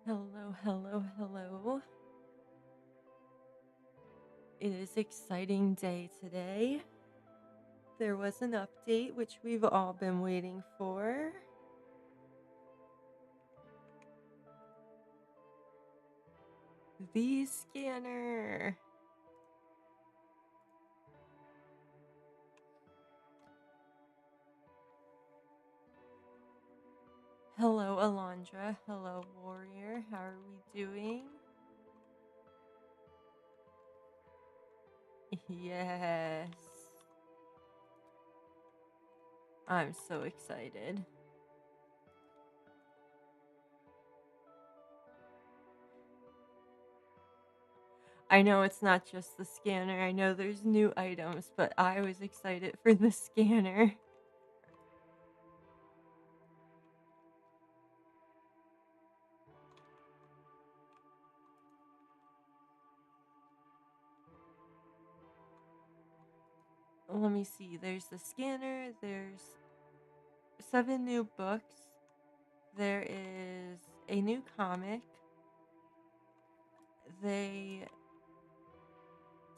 Hello, hello, hello. It is exciting day today. There was an update which we've all been waiting for. The scanner. Hello, Alondra. Hello, Warrior. How are we doing? Yes. I'm so excited. I know it's not just the scanner. I know there's new items, but I was excited for the scanner. Let me see. There's the scanner. There's 7 new books. There is a new comic. They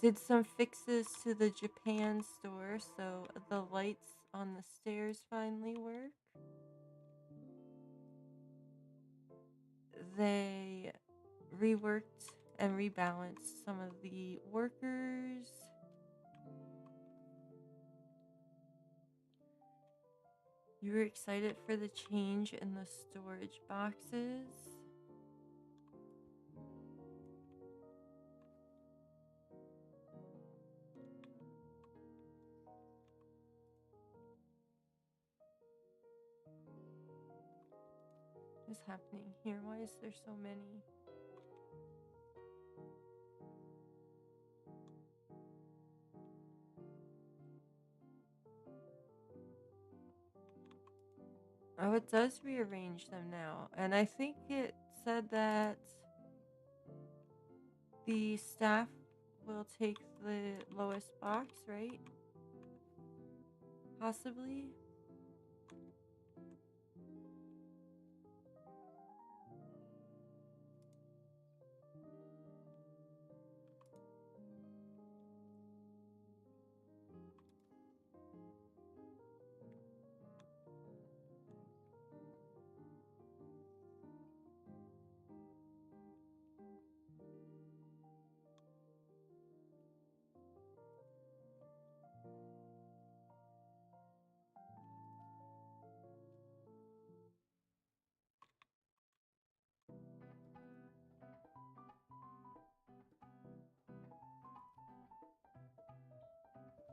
did some fixes to the Japan store, so the lights on the stairs finally work. They reworked and rebalanced some of the workers. You were excited for the change in the storage boxes. What's happening here? Why is there so many? Oh, it does rearrange them now. And I think it said that the staff will take the lowest box, right? Possibly?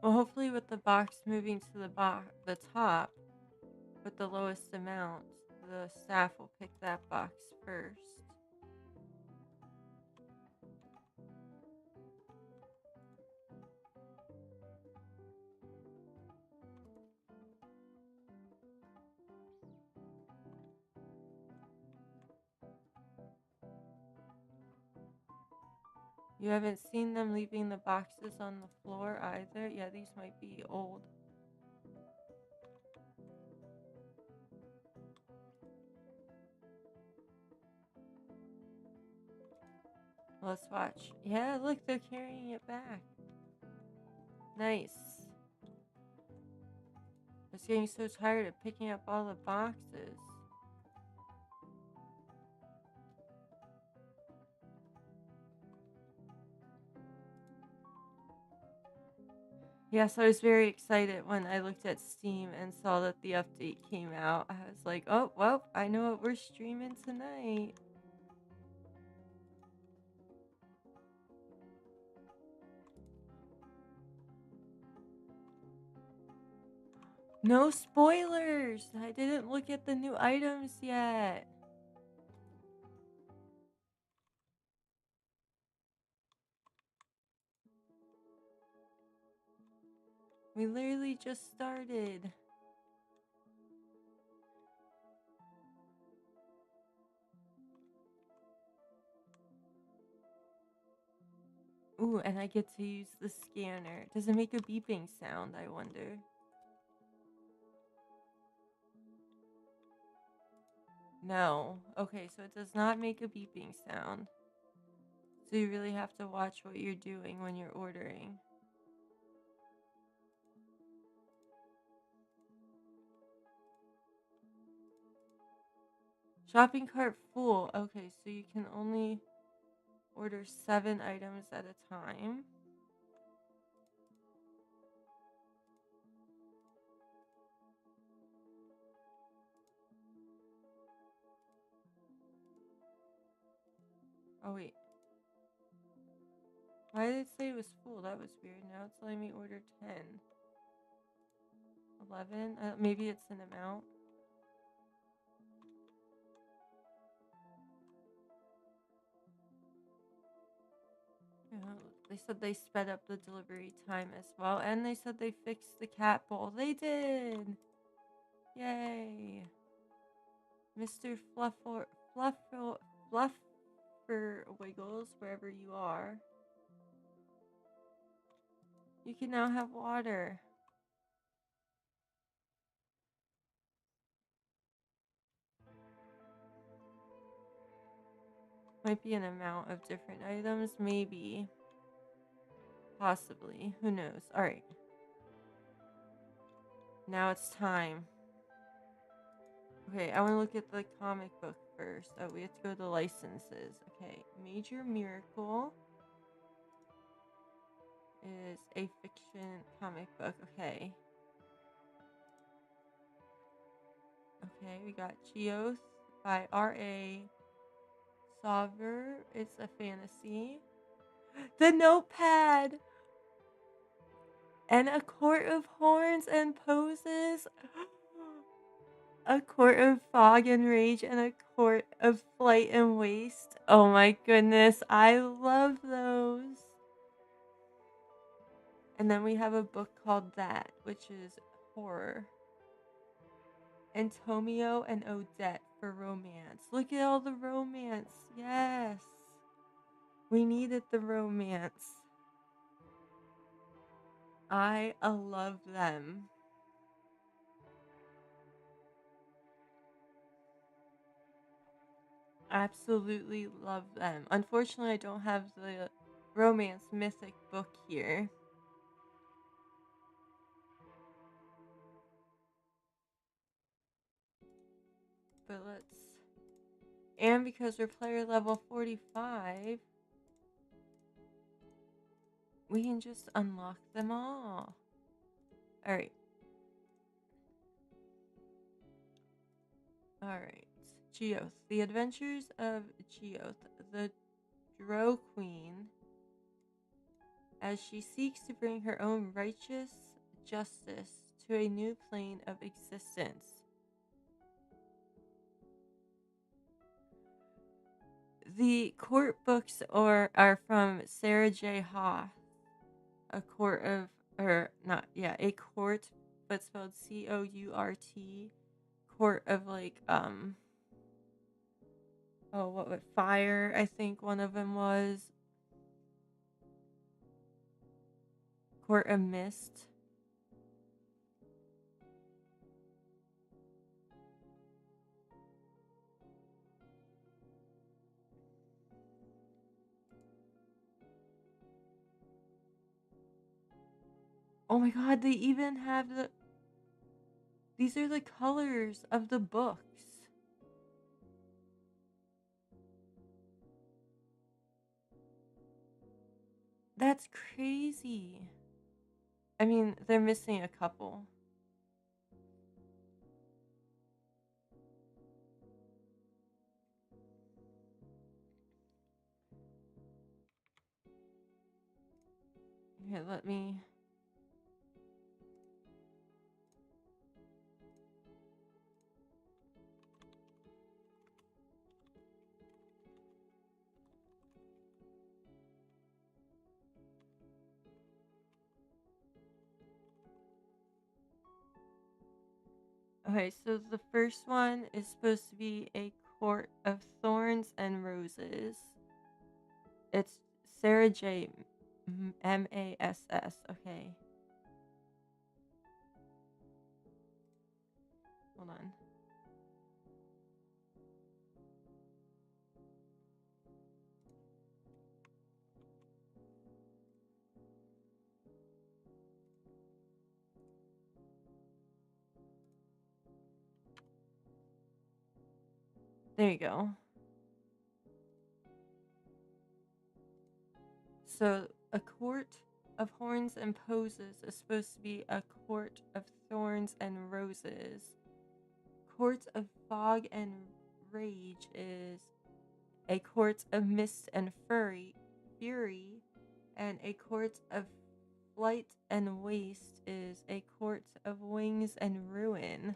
Well, hopefully with the box moving to the top with the lowest amount, the staff will pick that box first. You haven't seen them leaving the boxes on the floor either? Yeah, these might be old. Let's watch. Yeah, look, they're carrying it back. Nice. I was getting so tired of picking up all the boxes. Yes, I was very excited when I looked at Steam and saw that the update came out. I was like, oh, well, I know what we're streaming tonight. No spoilers! I didn't look at the new items yet. We literally just started. Ooh, and I get to use the scanner. Does it make a beeping sound, I wonder? No. Okay, so it does not make a beeping sound. So you really have to watch what you're doing when you're ordering. Shopping cart full. Okay, so you can only order 7 items at a time. Oh, wait. Why did it say it was full? That was weird. Now it's letting me order 10. 11? Maybe it's an amount. Yeah, they said they sped up the delivery time as well, and they said they fixed the cat bowl. They did! Yay! Mr. Fluffer Wiggles, wherever you are. You can now have water. Might be an amount of different items, maybe. Possibly. Who knows? Alright. Now it's time. Okay, I want to look at the comic book first. Oh, we have to go to licenses. Okay, Major Miracle is a fiction comic book. Okay. Okay, we got Geoth by R.A. Sauver. It's a fantasy. The Notepad! And a Court of Horns and Poses. A Court of Fog and Rage and a Court of Flight and Waste. Oh my goodness, I love those. And then we have a book called That, which is horror. And Tomio and Odette for romance. Look at all the romance. Yes. We needed the romance. I love them. Absolutely love them. Unfortunately, I don't have the romance mythic book here. But let's... And because we're player level 45, we can just unlock them all. Alright. Alright. Geoth. The Adventures of Geoth, the Drow Queen, as she seeks to bring her own righteous justice to a new plane of existence. The court books are from Sarah J. Haas. A court of, or not, yeah, a court, but spelled C-O-U-R-T. Court of like, oh, what would fire? I think one of them was Court of Mist. Oh my god, they even have these are the colors of the books. That's crazy. I mean, they're missing a couple. Here, let me... Okay, so the first one is supposed to be a court of thorns and roses. It's Sarah J. Mass. Okay. Hold on. There you go. So, a court of horns and poses is supposed to be a court of thorns and roses. Court of fog and rage is a court of mist and fury, and a court of flight and waste is a court of wings and ruin.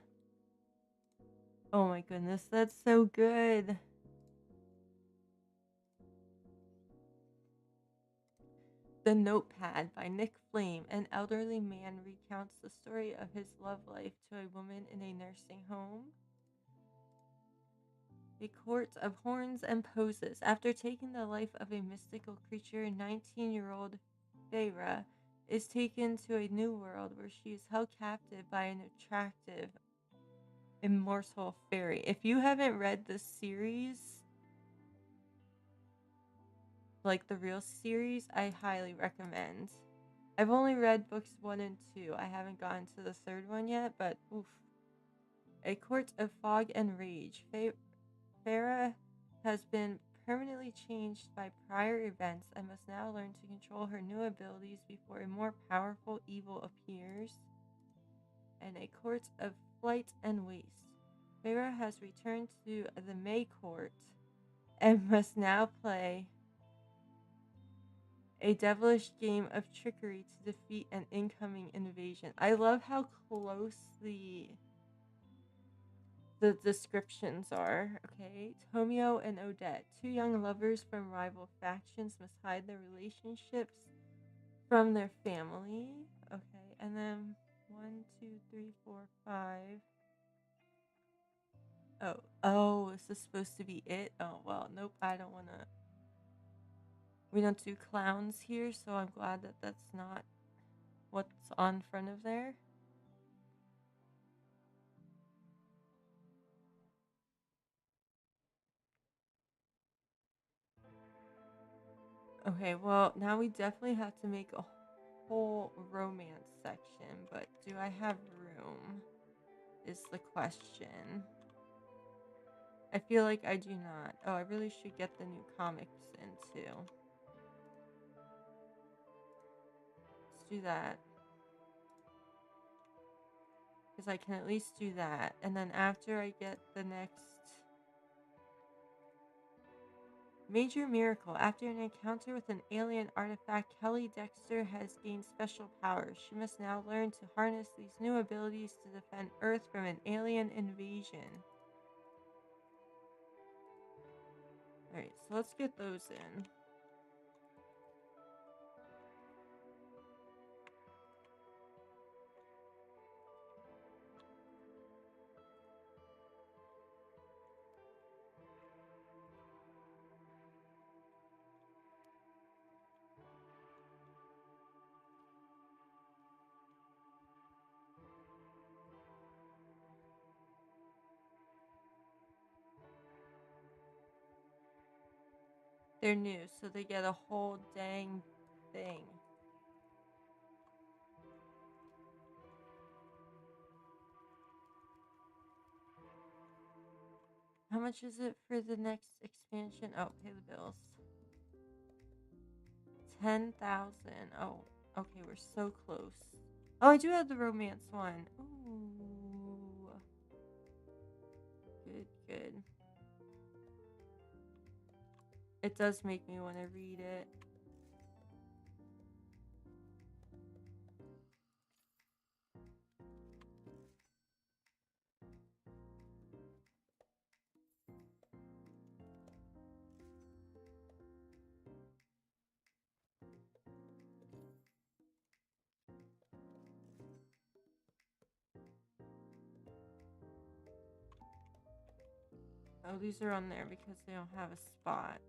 Oh my goodness, that's so good. The Notepad by Nick Flame. An elderly man recounts the story of his love life to a woman in a nursing home. The Court of Horns and Poses. After taking the life of a mystical creature, 19-year-old Feyre is taken to a new world where she is held captive by an attractive, immortal fairy. If you haven't read this series, like the real series, I highly recommend. I've only read books 1 and 2. I haven't gotten to the third one yet, but oof. A Court of Fog and Rage. Farah has been permanently changed by prior events and must now learn to control her new abilities before a more powerful evil appears. And A Court of Flight and Waste. Farah has returned to the May Court and must now play a devilish game of trickery to defeat an incoming invasion. I love how close the descriptions are. Okay, Tomio and Odette, two young lovers from rival factions, must hide their relationships from their family. Okay, and then 1, 2, 3, 4, 5. Oh, is this supposed to be it? Oh, well, nope, I don't want to. We don't do clowns here, so I'm glad that that's not what's on front of there. Okay, well, now we definitely have to make a whole romance section, but do I have room? Is the question. I feel like I do not. Oh, I really should get the new comics in too. Let's do that. Because I can at least do that. And then after I get the next major miracle. After an encounter with an alien artifact, Kelly Dexter has gained special powers. She must now learn to harness these new abilities to defend Earth from an alien invasion. Alright, so let's get those in. They're new, so they get a whole dang thing. How much is it for the next expansion? Oh, pay the bills. 10,000. Oh, okay, we're so close. Oh, I do have the romance one. Ooh. Good, good. It does make me want to read it. Oh, these are on there because they don't have a spot.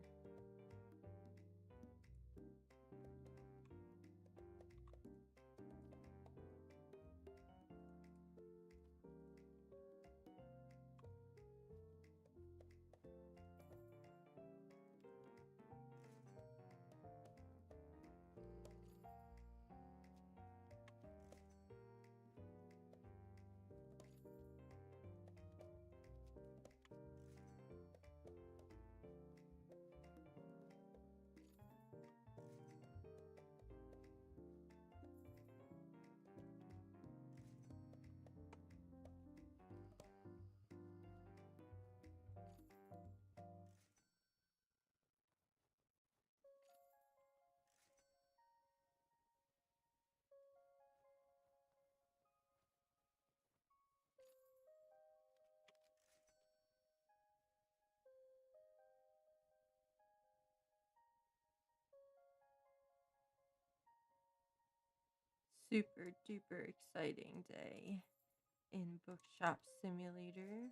super duper exciting day in Bookshop Simulator.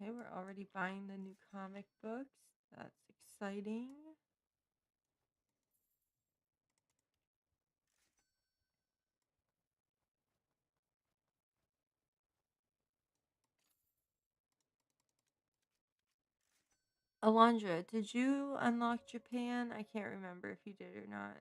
Okay, we're already buying the new comic books. That's exciting. Alondra, did you unlock Japan? I can't remember if you did or not.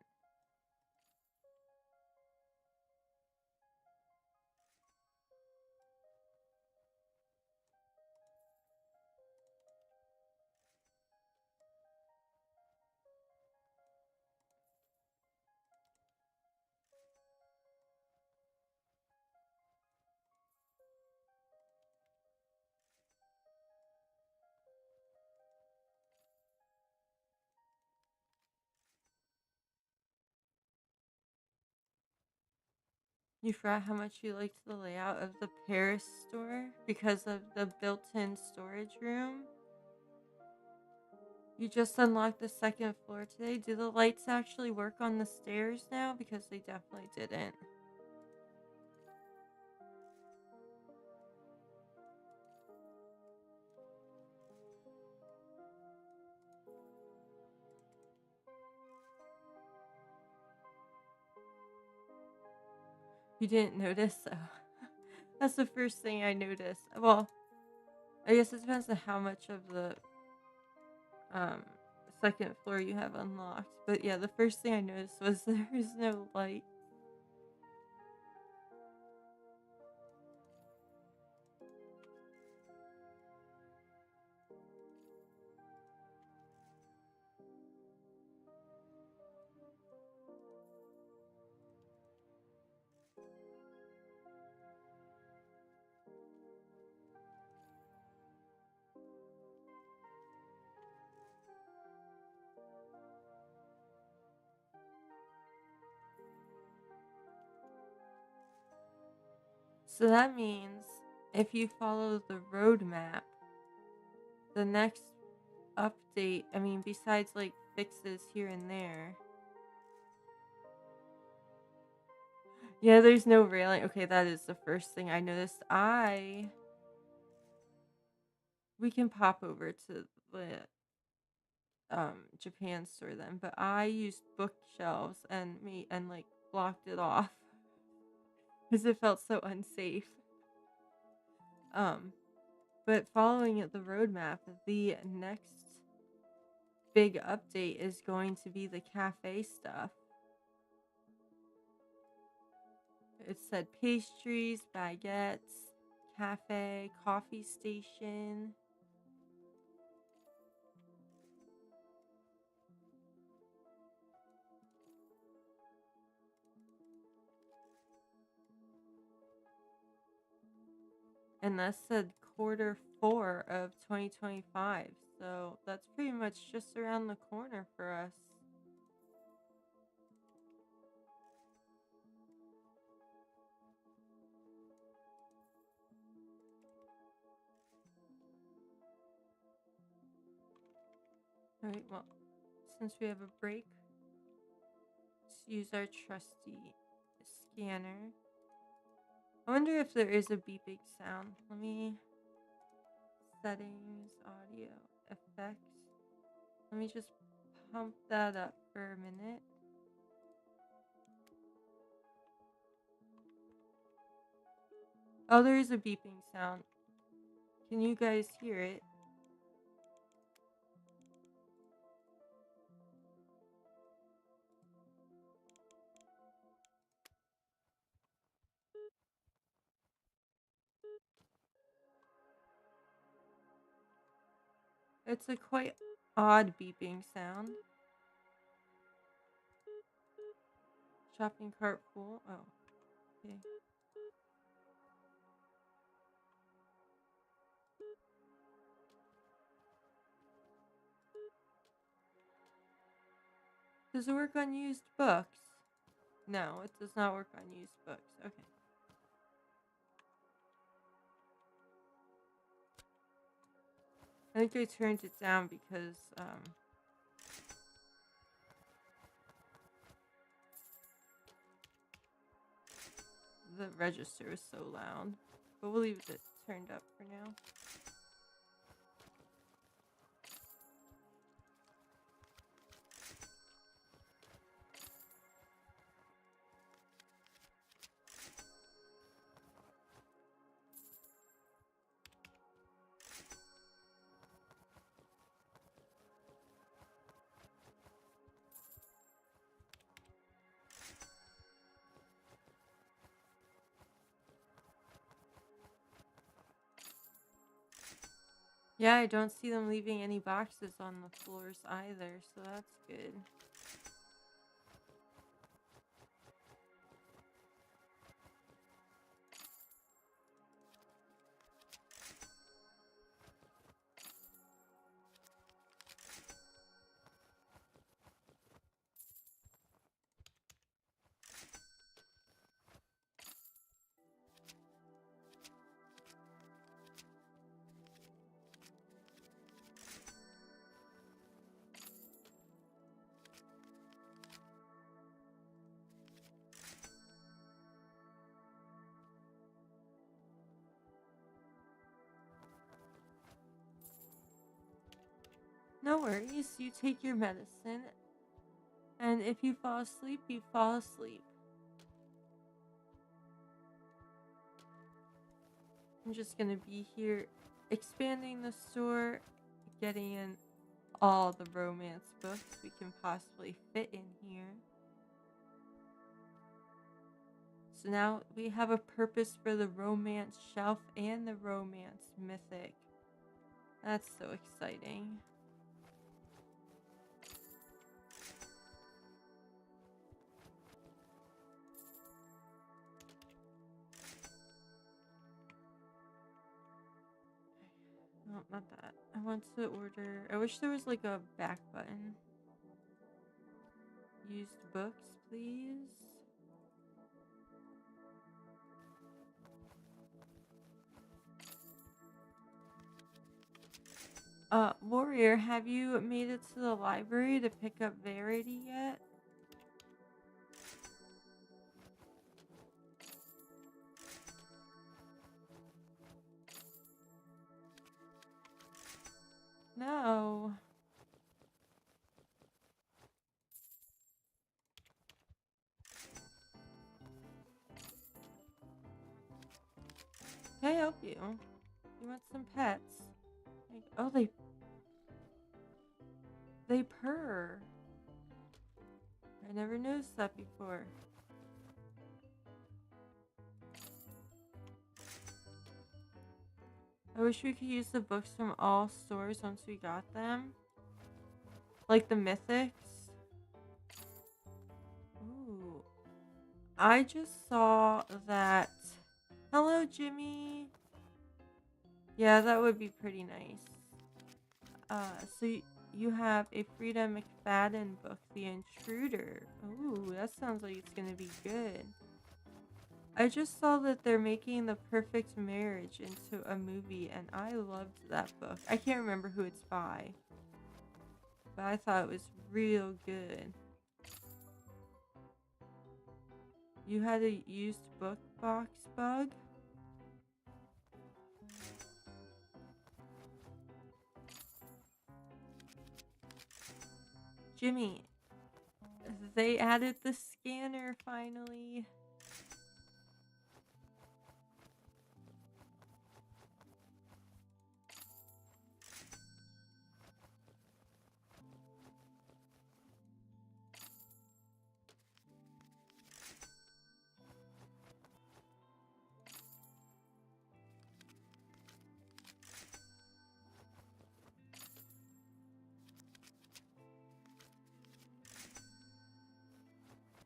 You forgot how much you liked the layout of the Paris store because of the built-in storage room? You just unlocked the second floor today. Do the lights actually work on the stairs now? Because they definitely didn't. You didn't notice? So that's the first thing I noticed. Well, I guess it depends on how much of the um, second floor you have unlocked. But yeah, the first thing I noticed was there is no light. So that means if you follow the roadmap, the next update, I mean, besides like fixes here and there. Yeah, there's no railing. Okay, that is the first thing I noticed. We can pop over to the Japan store then, but I used bookshelves and like blocked it off because it felt so unsafe. But following the roadmap, the next big update is going to be the cafe stuff. It said pastries, baguettes, cafe, coffee station. And that said Q4 of 2025. So that's pretty much just around the corner for us. Alright, well, since we have a break, let's use our trusty scanner. I wonder if there is a beeping sound. Let me... Settings, audio, effects. Let me just pump that up for a minute. Oh, there is a beeping sound. Can you guys hear it? It's a quite odd beeping sound. Shopping cart full. Oh, okay. Does it work on used books? No, it does not work on used books. Okay. I think I turned it down because the register is so loud. But we'll leave it turned up for now. Yeah, I don't see them leaving any boxes on the floors either, so that's good. No worries, you take your medicine, and if you fall asleep, you fall asleep. I'm just gonna be here expanding the store, getting in all the romance books we can possibly fit in here. So now we have a purpose for the romance shelf and the romance mythic. That's so exciting. No, not that. I want to order. I wish there was like a back button. Used books, please. Warrior, have you made it to the library to pick up Verity yet? No. Can I help you? You want some pets? Like, oh, they purr. I never noticed that before. I wish we could use the books from all stores once we got them. Like the mythics. Ooh. I just saw that. Hello, Jimmy. Yeah, that would be pretty nice. So you have a Frida McFadden book, The Intruder. Ooh, that sounds like it's gonna be good. I just saw that they're making The Perfect Marriage into a movie, and I loved that book. I can't remember who it's by, but I thought it was real good. You had a used book box bug? Jimmy, they added the scanner finally.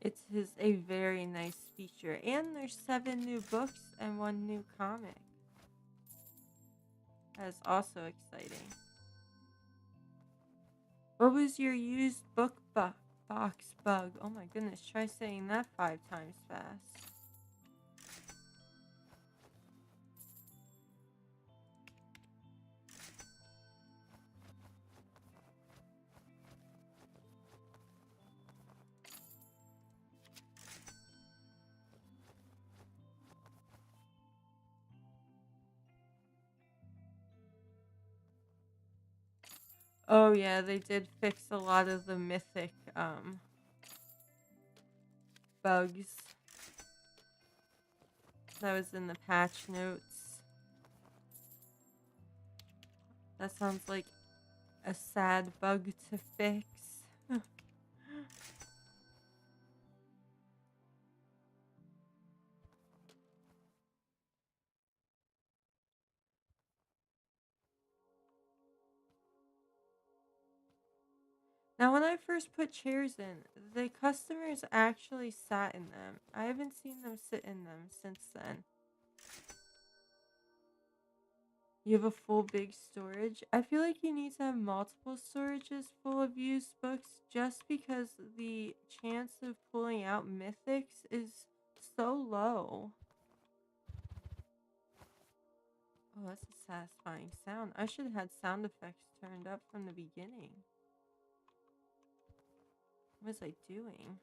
It is a very nice feature, and there's 7 new books and 1 new comic. That is also exciting. What was your used book Box bug. Oh my goodness, try saying that 5 times fast. Oh yeah, they did fix a lot of the mythic bugs that was in the patch notes. That sounds like a sad bug to fix. Now, when I first put chairs in, the customers actually sat in them. I haven't seen them sit in them since then. You have a full big storage. I feel like you need to have multiple storages full of used books just because the chance of pulling out mythics is so low. Oh, that's a satisfying sound. I should have had sound effects turned up from the beginning. What was I doing?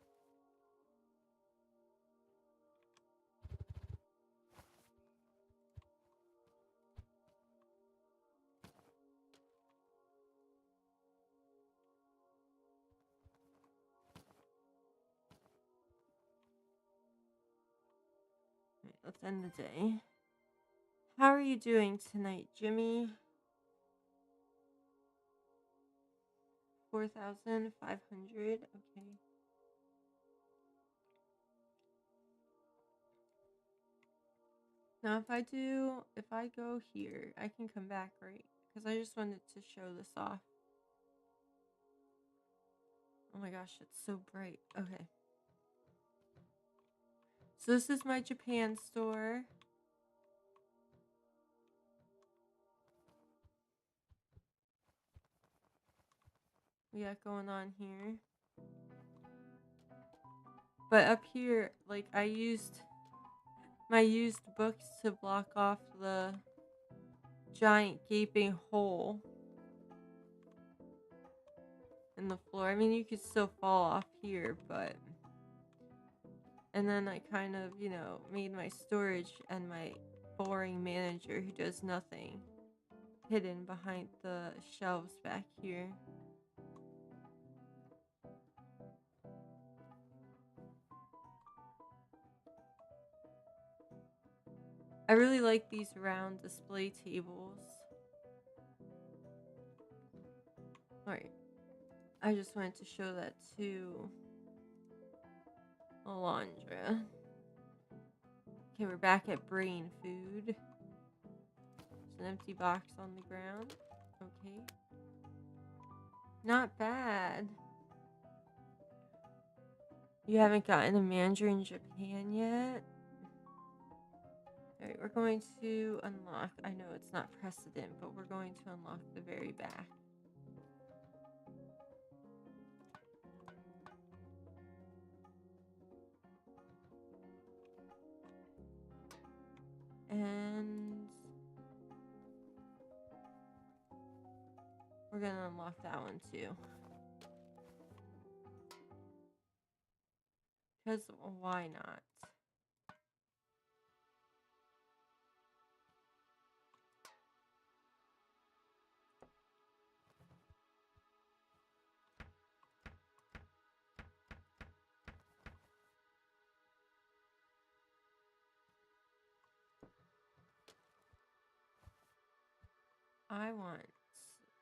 Wait, let's end the day. How are you doing tonight, Jimmy? 4,500. Okay. Now, if I go here, I can come back, right? Because I just wanted to show this off. Oh my gosh, it's so bright. Okay. So this is my Japan store. We got going on here. But up here, like, I used my used books to block off the giant gaping hole in the floor. I mean, you could still fall off here, but... And then I kind of, made my storage and my boring manager who does nothing hidden behind the shelves back here. I really like these round display tables. Alright. I just wanted to show that to Alondra. Okay, we're back at brain food. There's an empty box on the ground. Okay. Not bad. You haven't gotten a manager in Japan yet? Alright, we're going to unlock. I know it's not precedent, but we're going to unlock the very back. And we're gonna unlock that one too. Because why not?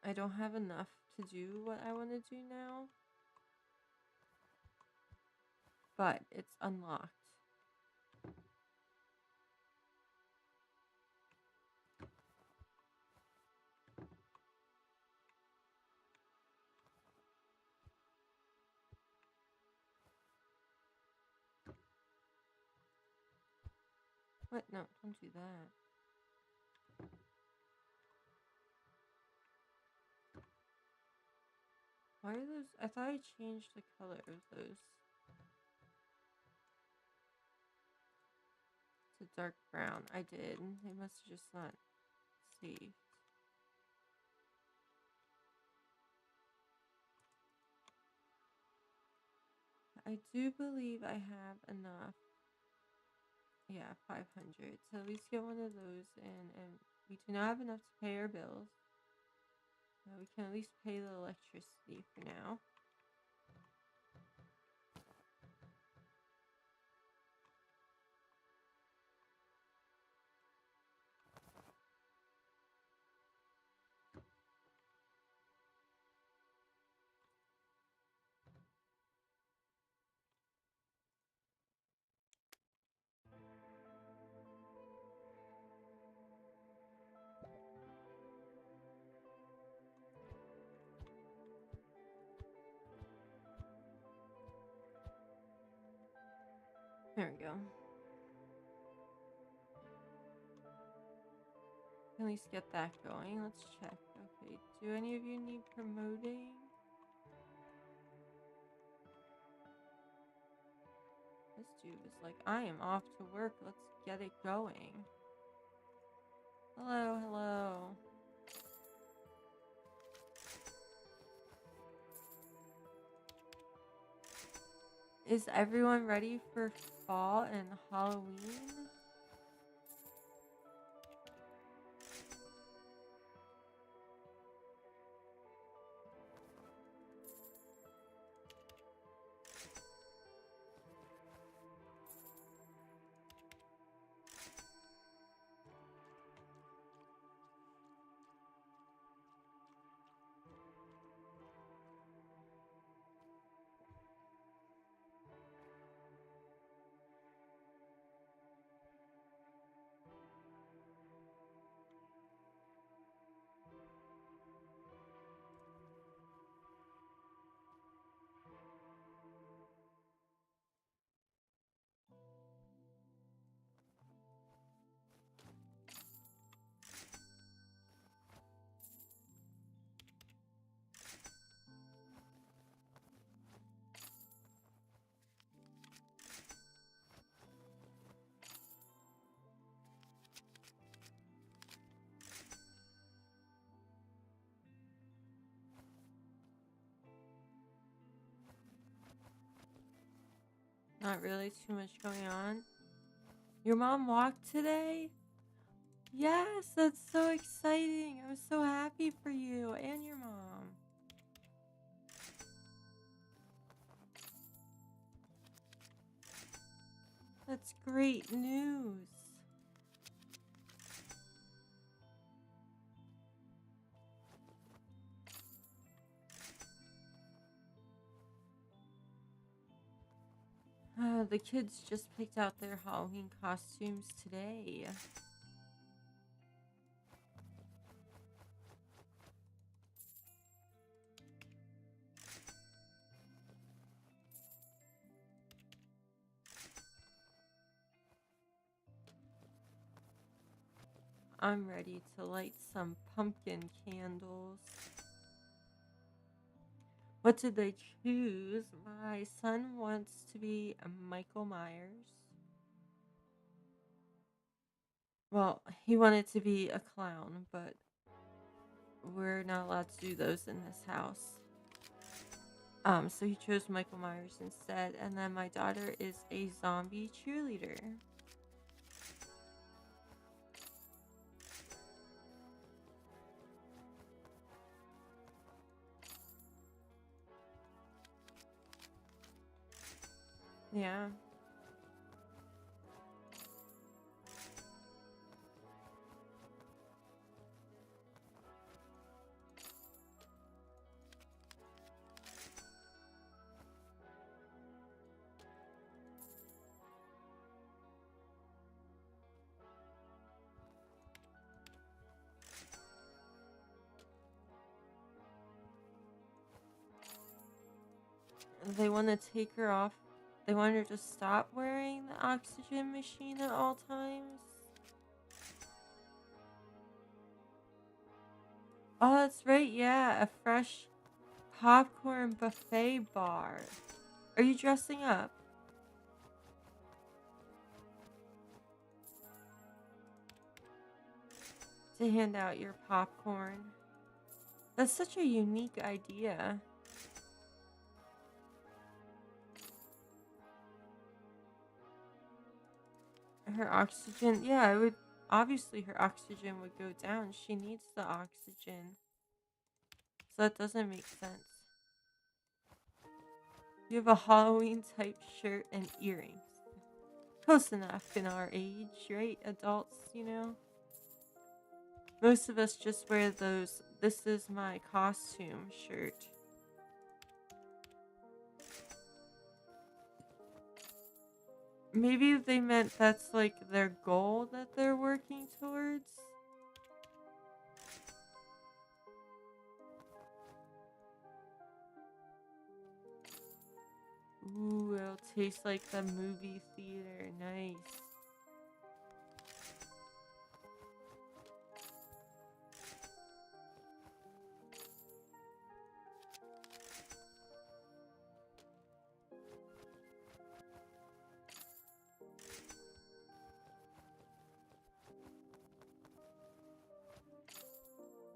I don't have enough to do what I want to do now. But it's unlocked. What? No, don't do that. Why are those? I thought I changed the color of those to dark brown. I did. They must have just not saved. I do believe I have enough. Yeah, 500. So at least get one of those in. And we do not have enough to pay our bills. We can at least pay the electricity for now. There we go. At least get that going. Let's check. Okay, do any of you need promoting? This dude is like, I am off to work. Let's get it going. Hello, hello. Is everyone ready for fall and Halloween? Not really too much going on. Your mom walked today? Yes, that's so exciting. I'm so happy for you and your mom. That's great news. The kids just picked out their Halloween costumes today. I'm ready to light some pumpkin candles. What did they choose? My son wants to be a Michael Myers. Well, he wanted to be a clown, but we're not allowed to do those in this house. So he chose Michael Myers instead, and then my daughter is a zombie cheerleader. Yeah. They want to take her off. They want her to stop wearing the oxygen machine at all times. Oh, that's right. Yeah, a fresh popcorn buffet bar. Are you dressing up to hand out your popcorn? That's such a unique idea. Her oxygen, yeah, it would obviously her oxygen would go down. She needs the oxygen. So that doesn't make sense. You have a Halloween type shirt and earrings. Close enough in our age, right? Adults, you know? Most of us just wear those "this is my costume" shirt. Maybe they meant that's like their goal that they're working towards. Ooh, it'll taste like the movie theater. Nice.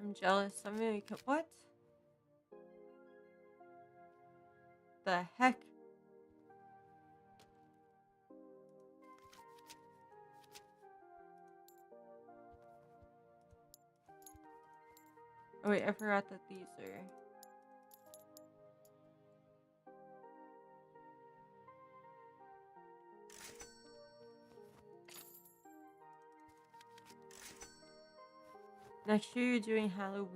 I'm jealous. I'm gonna what? The heck? Oh wait, I forgot that these are. Next year you're doing Halloweenies.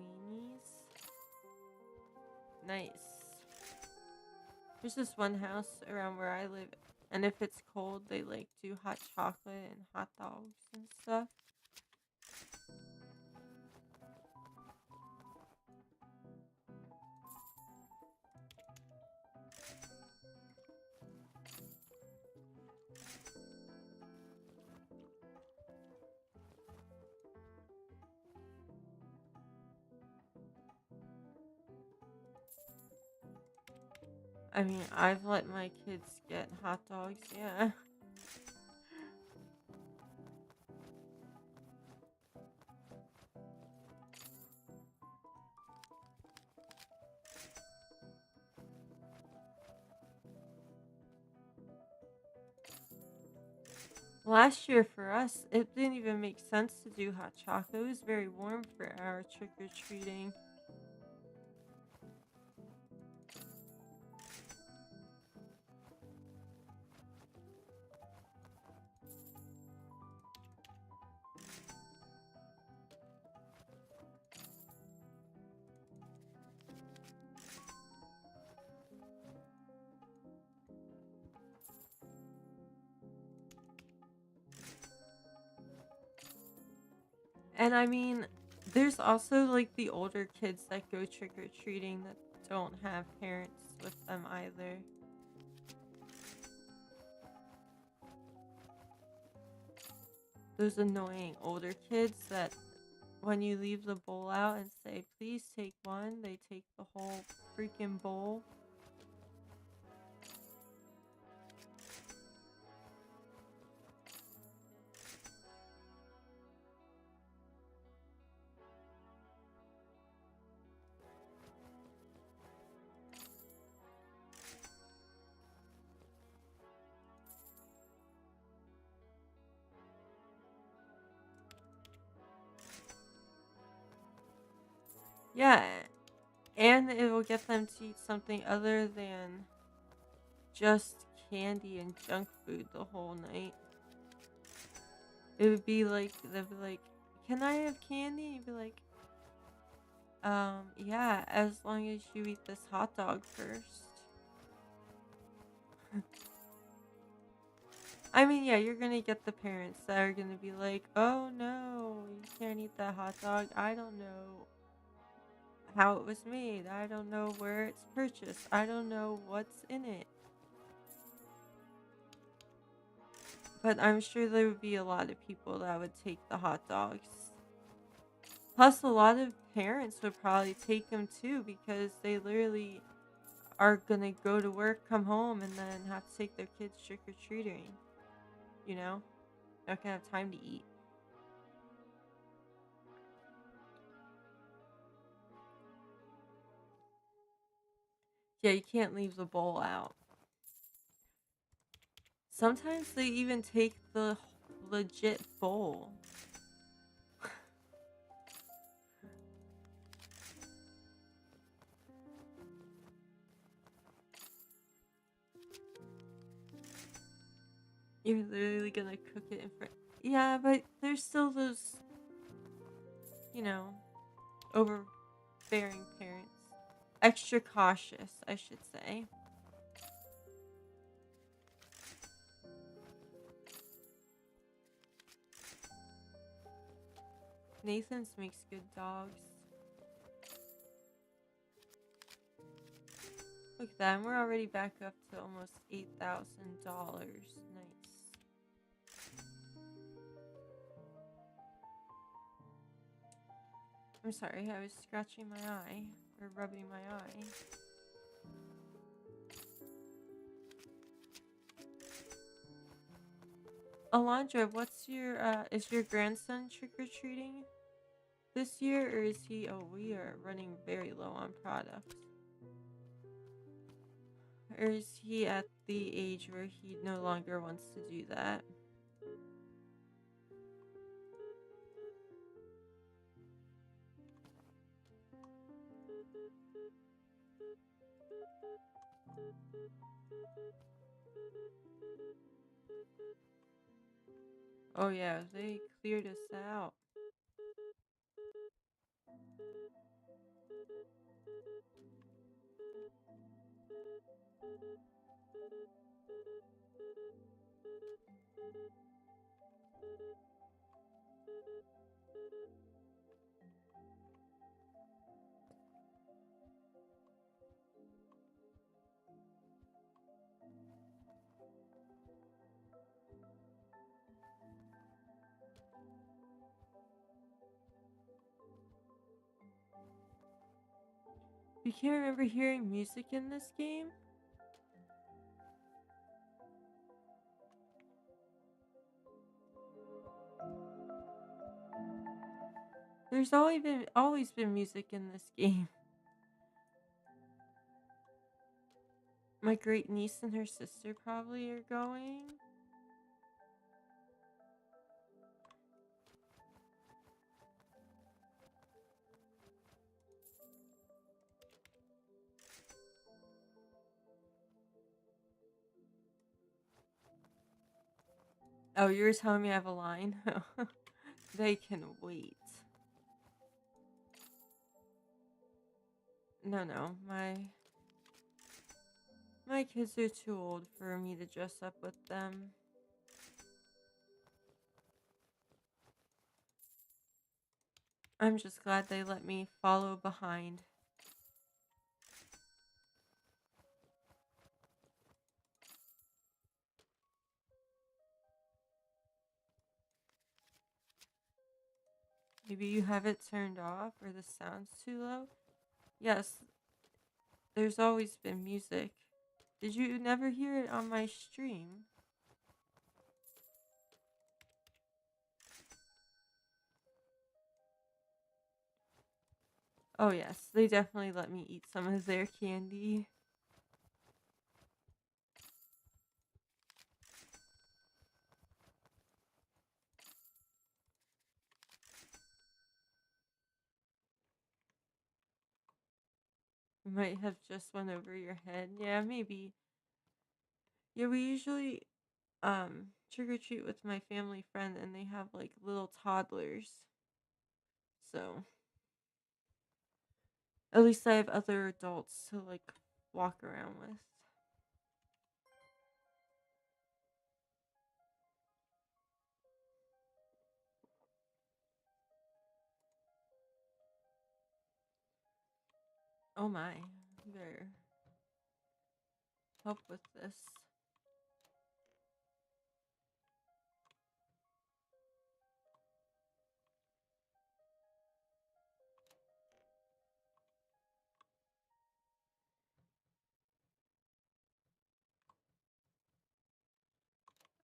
Nice. There's this one house around where I live, and if it's cold, they like do hot chocolate and hot dogs and stuff. I mean, I've let my kids get hot dogs, yeah. Last year for us, it didn't even make sense to do hot chocolate. It was very warm for our trick or treating. And I mean, there's also like the older kids that go trick or treating that don't have parents with them either. Those annoying older kids that when you leave the bowl out and say, please take one, they take the whole freaking bowl. Yeah, and it will get them to eat something other than just candy and junk food the whole night. It would be like, they'd be like, can I have candy? You'd be like, yeah, as long as you eat this hot dog first. I mean, yeah, you're gonna get the parents that are gonna be like, oh no, you can't eat that hot dog. I don't know how it was made. I don't know where it's purchased. I don't know what's in it. But I'm sure there would be a lot of people that would take the hot dogs. Plus, a lot of parents would probably take them too because they literally are gonna go to work, come home, and then have to take their kids trick or treating. You know, not gonna have time to eat. Yeah, you can't leave the bowl out. Sometimes they even take the legit bowl. You're literally gonna cook it in front. Yeah, but there's still those, you know, overbearing parents. Extra cautious, I should say. Nathan's makes good dogs. Look at that, and we're already back up to almost $8,000. Nice. I'm sorry, I was scratching my eye, or rubbing my eye. Alondra, is your grandson trick-or-treating this year, or is he, oh, we are running very low on product. Or is he at the age where he no longer wants to do that? Oh yeah, they cleared us out. You can't remember hearing music in this game? There's always been music in this game. My great niece and her sister probably are going. Oh, you were telling me I have a line? They can wait. No. My kids are too old for me to dress up with them. I'm just glad they let me follow behind. Maybe you have it turned off or the sound's too low? Yes, there's always been music. Did you never hear it on my stream? Oh yes, they definitely let me eat some of their candy. You might have just went over your head. Yeah, maybe. Yeah, we usually trick or treat with my family friend and they have like little toddlers. So at least I have other adults to like walk around with. Oh my, you better help with this.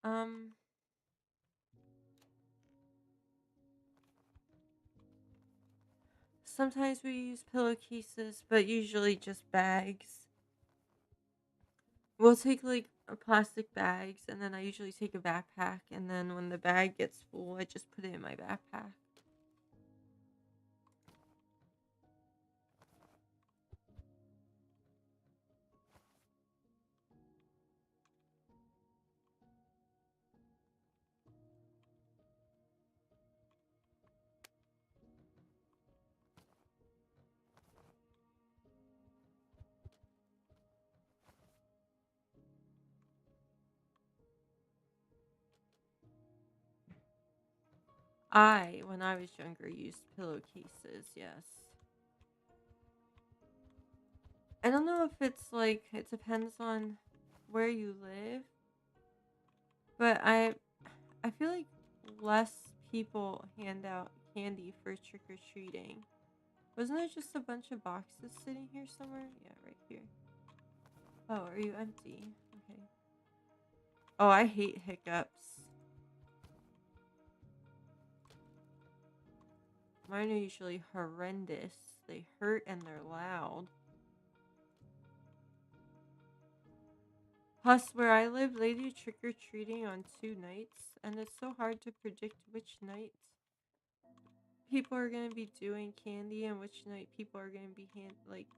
Um, Sometimes we use pillowcases, but usually just bags. We'll take like plastic bags, and then I usually take a backpack, and then when the bag gets full, I just put it in my backpack. When I was younger, used pillowcases, yes. I don't know if it's like, it depends on where you live, but I feel like less people hand out candy for trick or treating. Wasn't there just a bunch of boxes sitting here somewhere? Yeah, right here. Oh, are you empty? Okay. Oh, I hate hiccups. Mine are usually horrendous. They hurt and they're loud. Plus, where I live, they do trick or treating on 2 nights, and it's so hard to predict which night people are gonna be doing candy and which night people are gonna be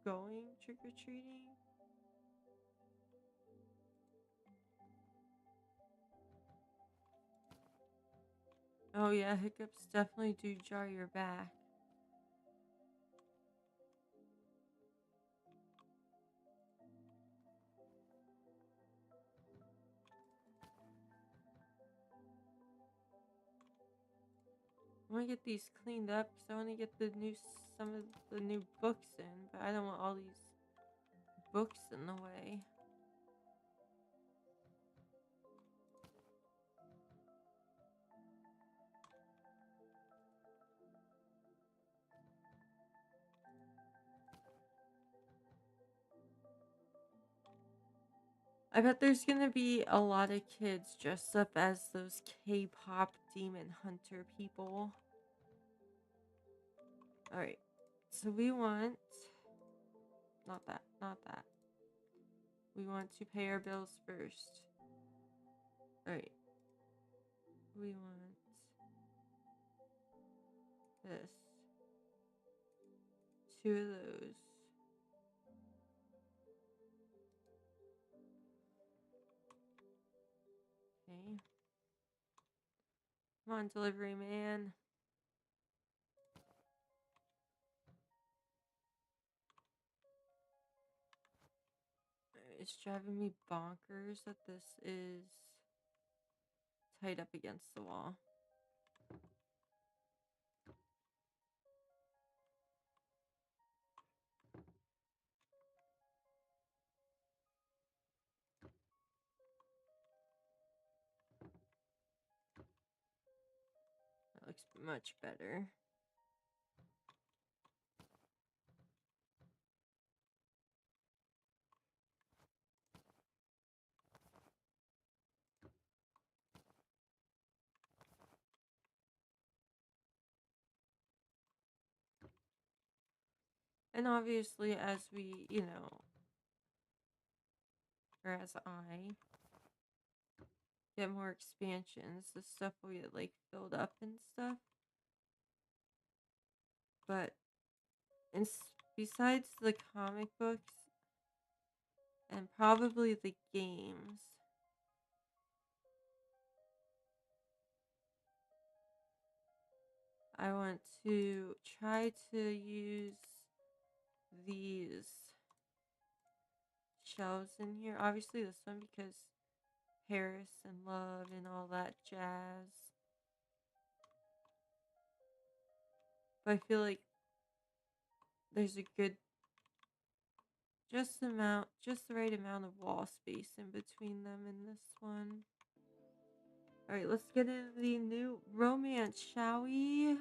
going trick or treating. Oh yeah, hiccups definitely do jar your back. I want to get these cleaned up because I want to get some of the new books in, but I don't want all these books in the way. I bet there's gonna be a lot of kids dressed up as those K-pop demon hunter people. Alright, so we want... Not that, not that. We want to pay our bills first. Alright, we want this. 2 of those. Okay. Come on, delivery man. It's driving me bonkers that this is tied up against the wall. That looks much better. And obviously, as we, or as I get more expansions, the stuff will get like filled up and stuff. But besides the comic books and probably the games, I want to try to use these shelves in here. Obviously, this one because Paris and love and all that jazz. But I feel like there's a good, just the right amount of wall space in between them in this one. Alright, let's get into the new romance, shall we?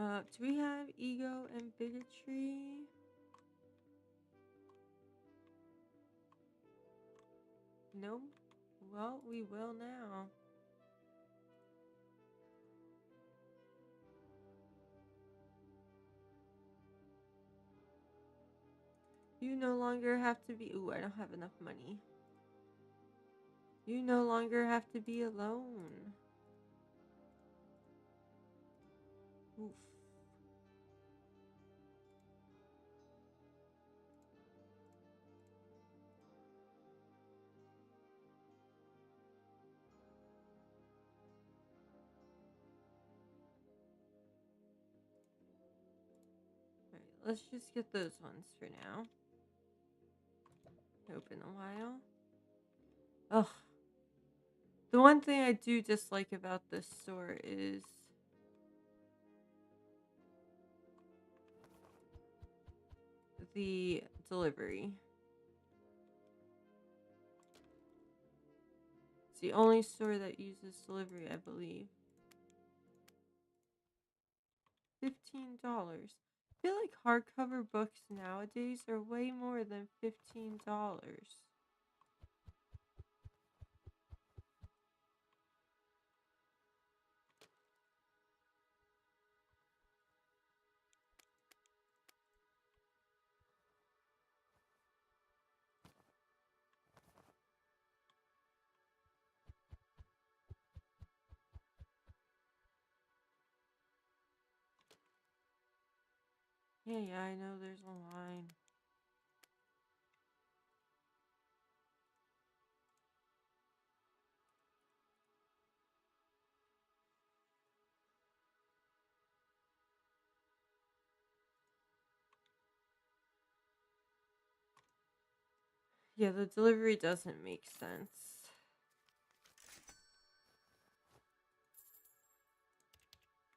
Do we have ego and bigotry? Nope. Well, we will now. You no longer have to be. Ooh, I don't have enough money. You no longer have to be alone. Oof. Alright, let's just get those ones for now. Open a while. Ugh. The one thing I do dislike about this store is the delivery. It's the only store that uses delivery, I believe. $15. I feel like hardcover books nowadays are way more than $15. Yeah, I know there's a line. Yeah, the delivery doesn't make sense.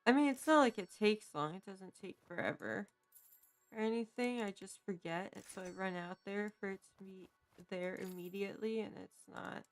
I mean, it's not like it takes long. It doesn't take forever or anything. I just forget. And so I run out there for it to be there immediately, and it's not.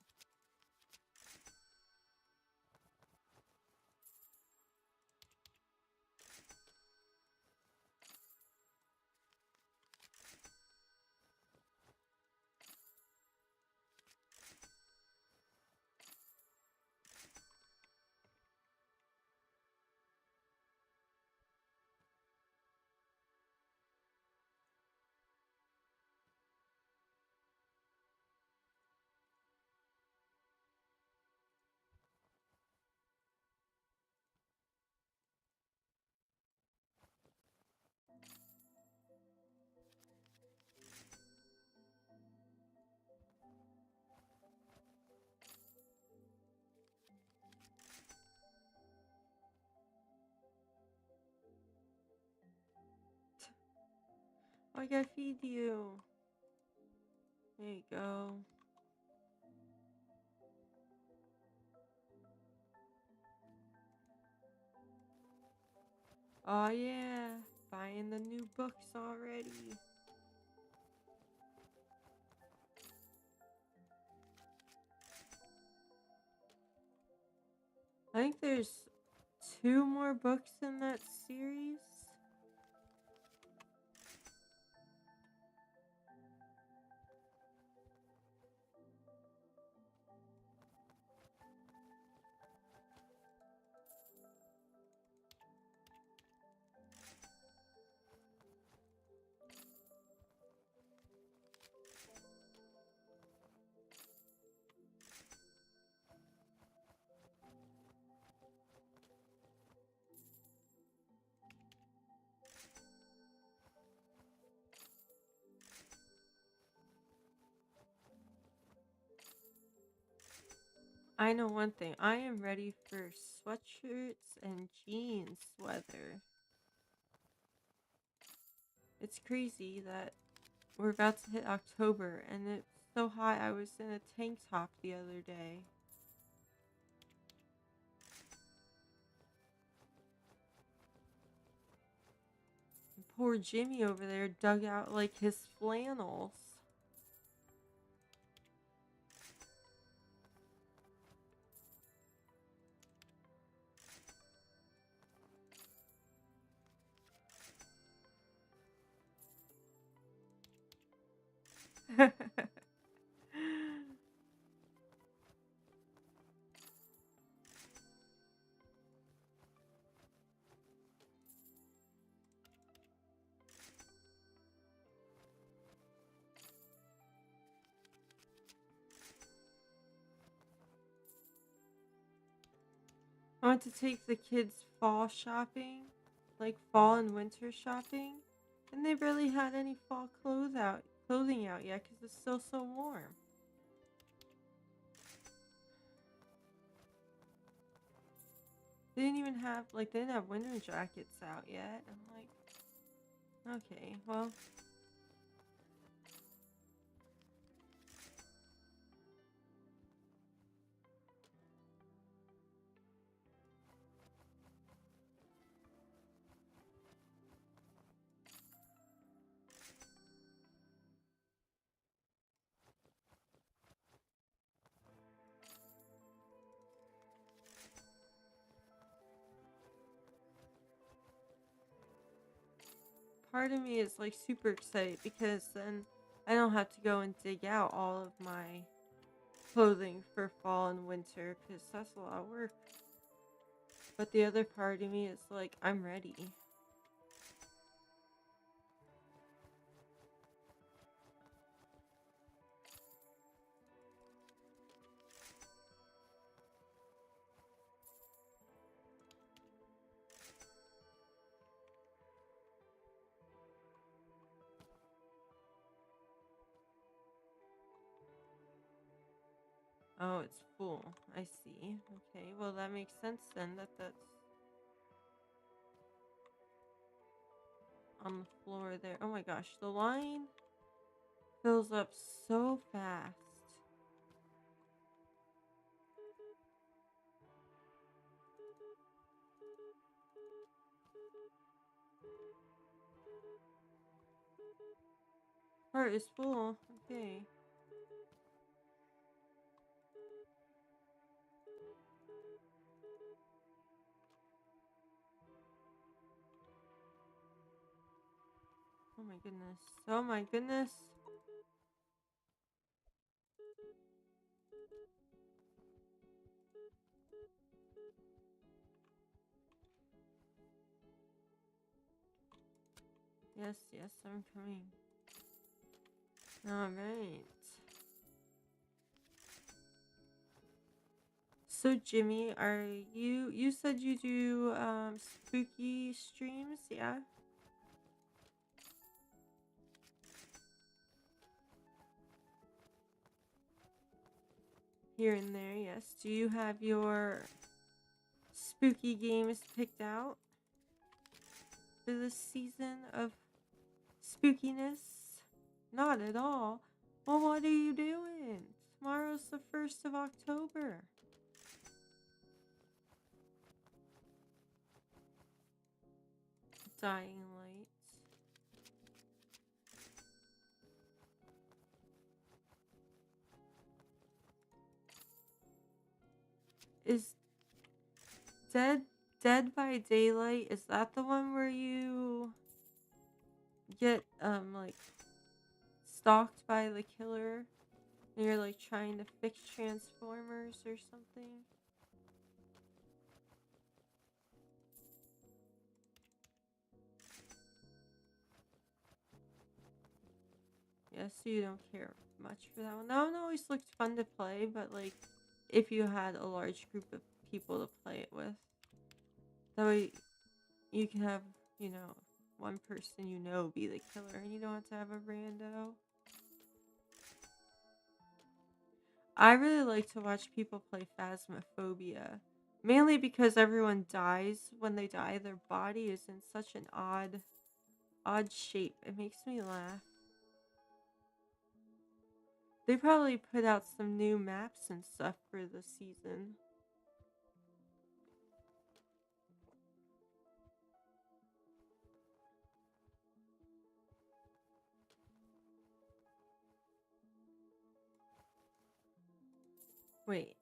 Oh, I gotta feed you. There you go. Oh, yeah. Buying the new books already. I think there's 2 more books in that series. I know one thing. I am ready for sweatshirts and jeans weather. It's crazy that we're about to hit October and it's so hot. I was in a tank top the other day. And poor Jimmy over there dug out like his flannels. went to take the kids fall shopping, like fall and winter shopping, and they barely had any fall clothing out yet because it's still so warm. They didn't even have they didn't have winter jackets out yet. I'm like, okay, well. Part of me is like super excited because then I don't have to go and dig out all of my clothing for fall and winter because that's a lot of work. But the other part of me is like, I'm ready. Oh, it's full. I see. Okay, well that makes sense then that's on the floor there. Oh my gosh, the line fills up so fast. Cart is full. Okay. Oh my goodness. Oh my goodness. Yes, yes, I'm coming. All right. So Jimmy, are you said you do spooky streams, yeah? Here and there, yes. Do you have your spooky games picked out for this season of spookiness? Not at all. Well, what are you doing? Tomorrow's the 1st of October. Dying Light. Is Dead by Daylight, is that the one where you get like stalked by the killer and you're like trying to fix transformers or something? Yes, you don't care much for that one. That one always looked fun to play, but like if you had a large group of people to play it with, that way you can have, one person be the killer and you don't have to have a rando. I really like to watch people play Phasmophobia. Mainly because everyone dies. When they die, their body is in such an odd shape. It makes me laugh. They probably put out some new maps and stuff for the season. Wait,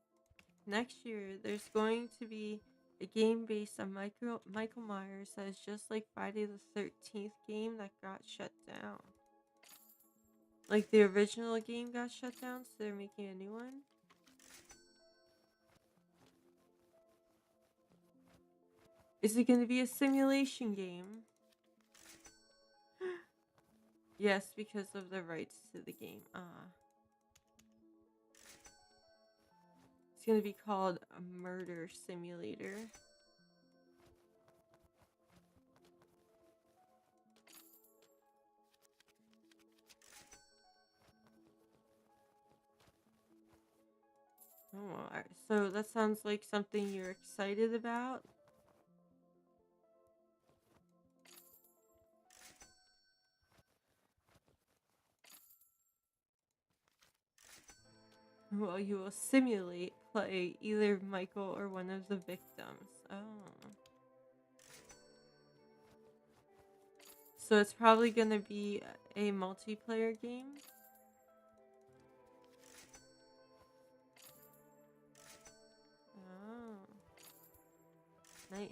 next year there's going to be a game based on Michael Myers that is just like Friday the 13th game that got shut down. Like the original game got shut down, so they're making a new one. Is it going to be a simulation game? Yes, because of the rights to the game. It's gonna be called a murder simulator. Oh, so that sounds like something you're excited about. Well, you will simulate play either Michael or one of the victims. Oh. So it's probably gonna be a multiplayer game. Oh. Nice.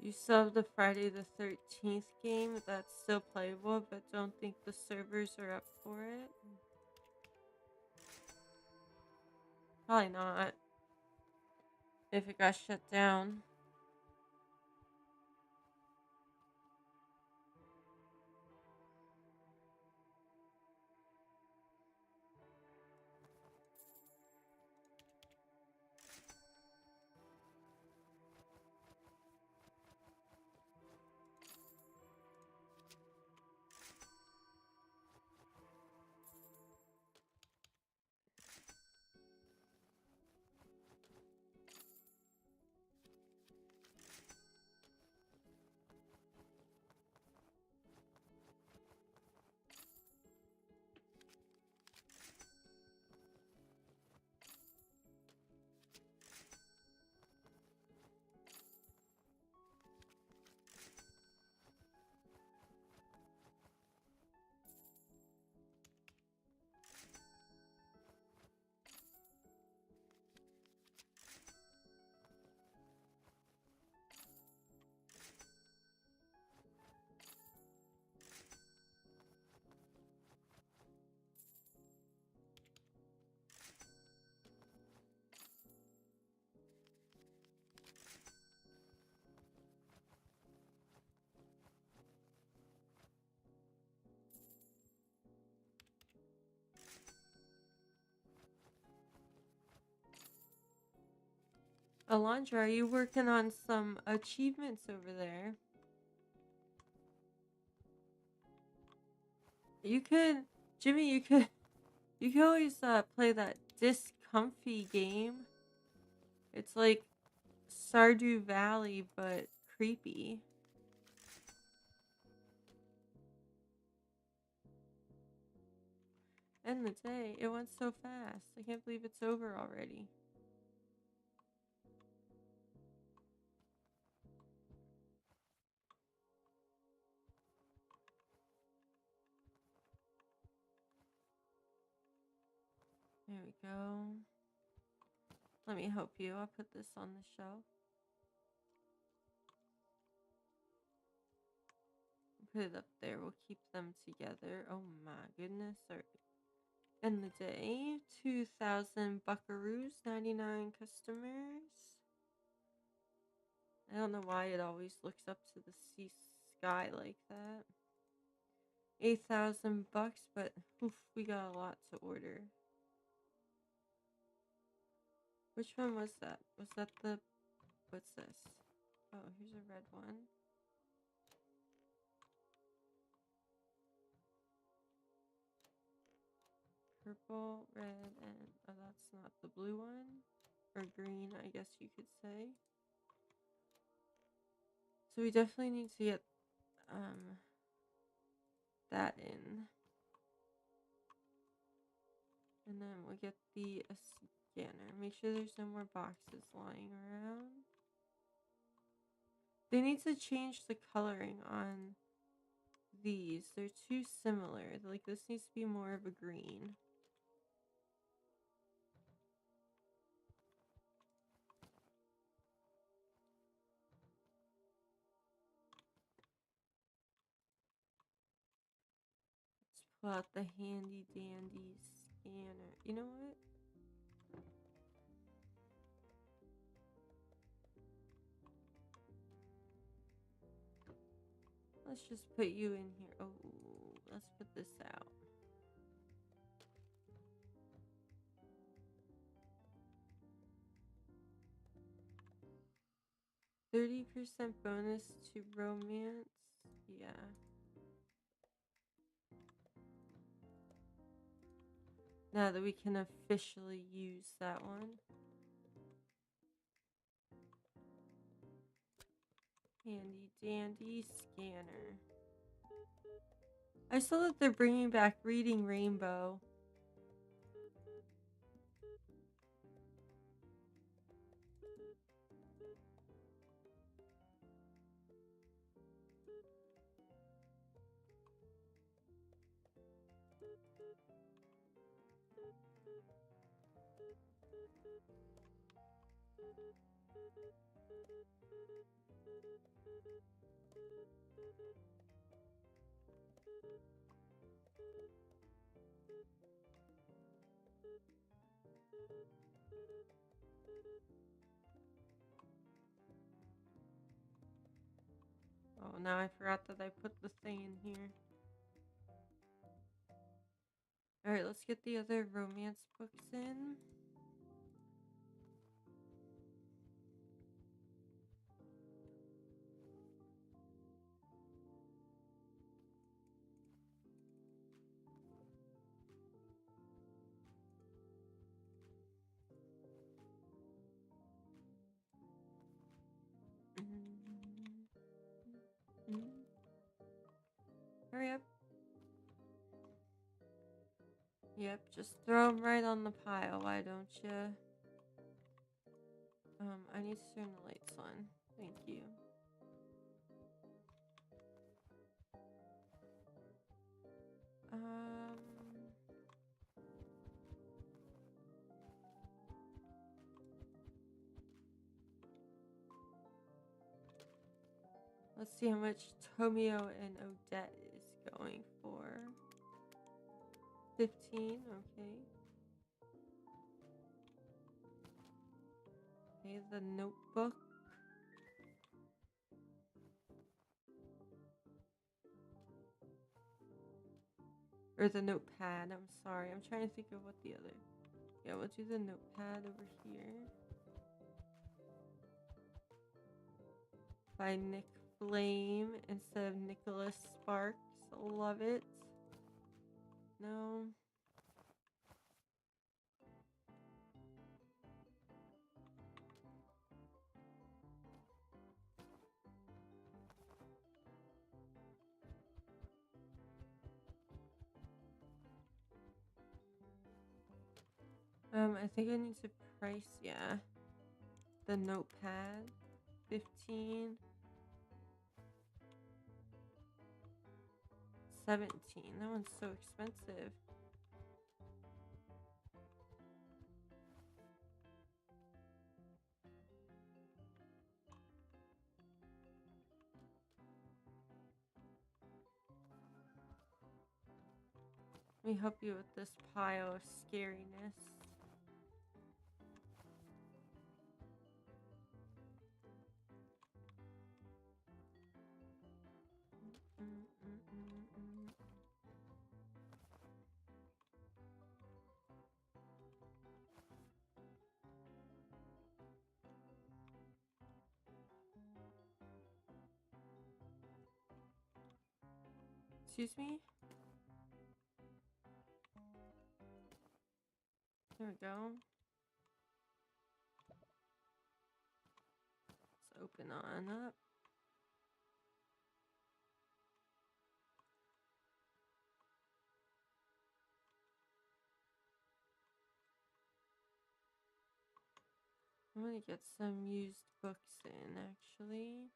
You still have the Friday the 13th game that's still playable, but don't think the servers are up for it. Probably not. If it got shut down. Alondra, are you working on some achievements over there? You could, Jimmy, you could always play that Discomfy game. It's like Stardew Valley, but creepy. End the day. It went so fast. I can't believe it's over already. There we go. Let me help you. I'll put this on the shelf. Put it up there. We'll keep them together. Oh my goodness. Sorry. End the day. 2,000 buckaroos. 99 customers. I don't know why it always looks up to the sky like that. 8,000 bucks, but oof, we got a lot to order. Which one was that? Was that the... What's this? Oh, here's a red one. Purple, red, and... Oh, that's not the blue one. Or green, I guess you could say. So we definitely need to get that in. And then we'll get the scanner. Make sure there's no more boxes lying around. They need to change the coloring on these. They're too similar. Like, this needs to be more of a green. pull out the handy dandy scanner. You know what? Let's just put you in here. Oh, let's put this out. 30% bonus to romance. Yeah. Now that we can officially use that one. Handy dandy scanner. I saw that they're bringing back Reading Rainbow. Oh, now I forgot that I put the thing in here. Alright, let's get the other romance books in. Hurry up. Yep, just throw them right on the pile, why don't you? I need to turn the lights on. Thank you. Let's see how much Tomio and Odette is going for. 15, okay. Okay, the notebook. Or the notepad, I'm sorry. I'm trying to think of what the other... Yeah, we'll do the notepad over here. By Nick Flame instead of Nicholas Sparks. Love it. No. I think I need to price, yeah. The notepad. 15. 17. That one's so expensive. Let me help you with this pile of scariness. Excuse me? There we go. Let's open on up. I'm gonna get some used books in, actually.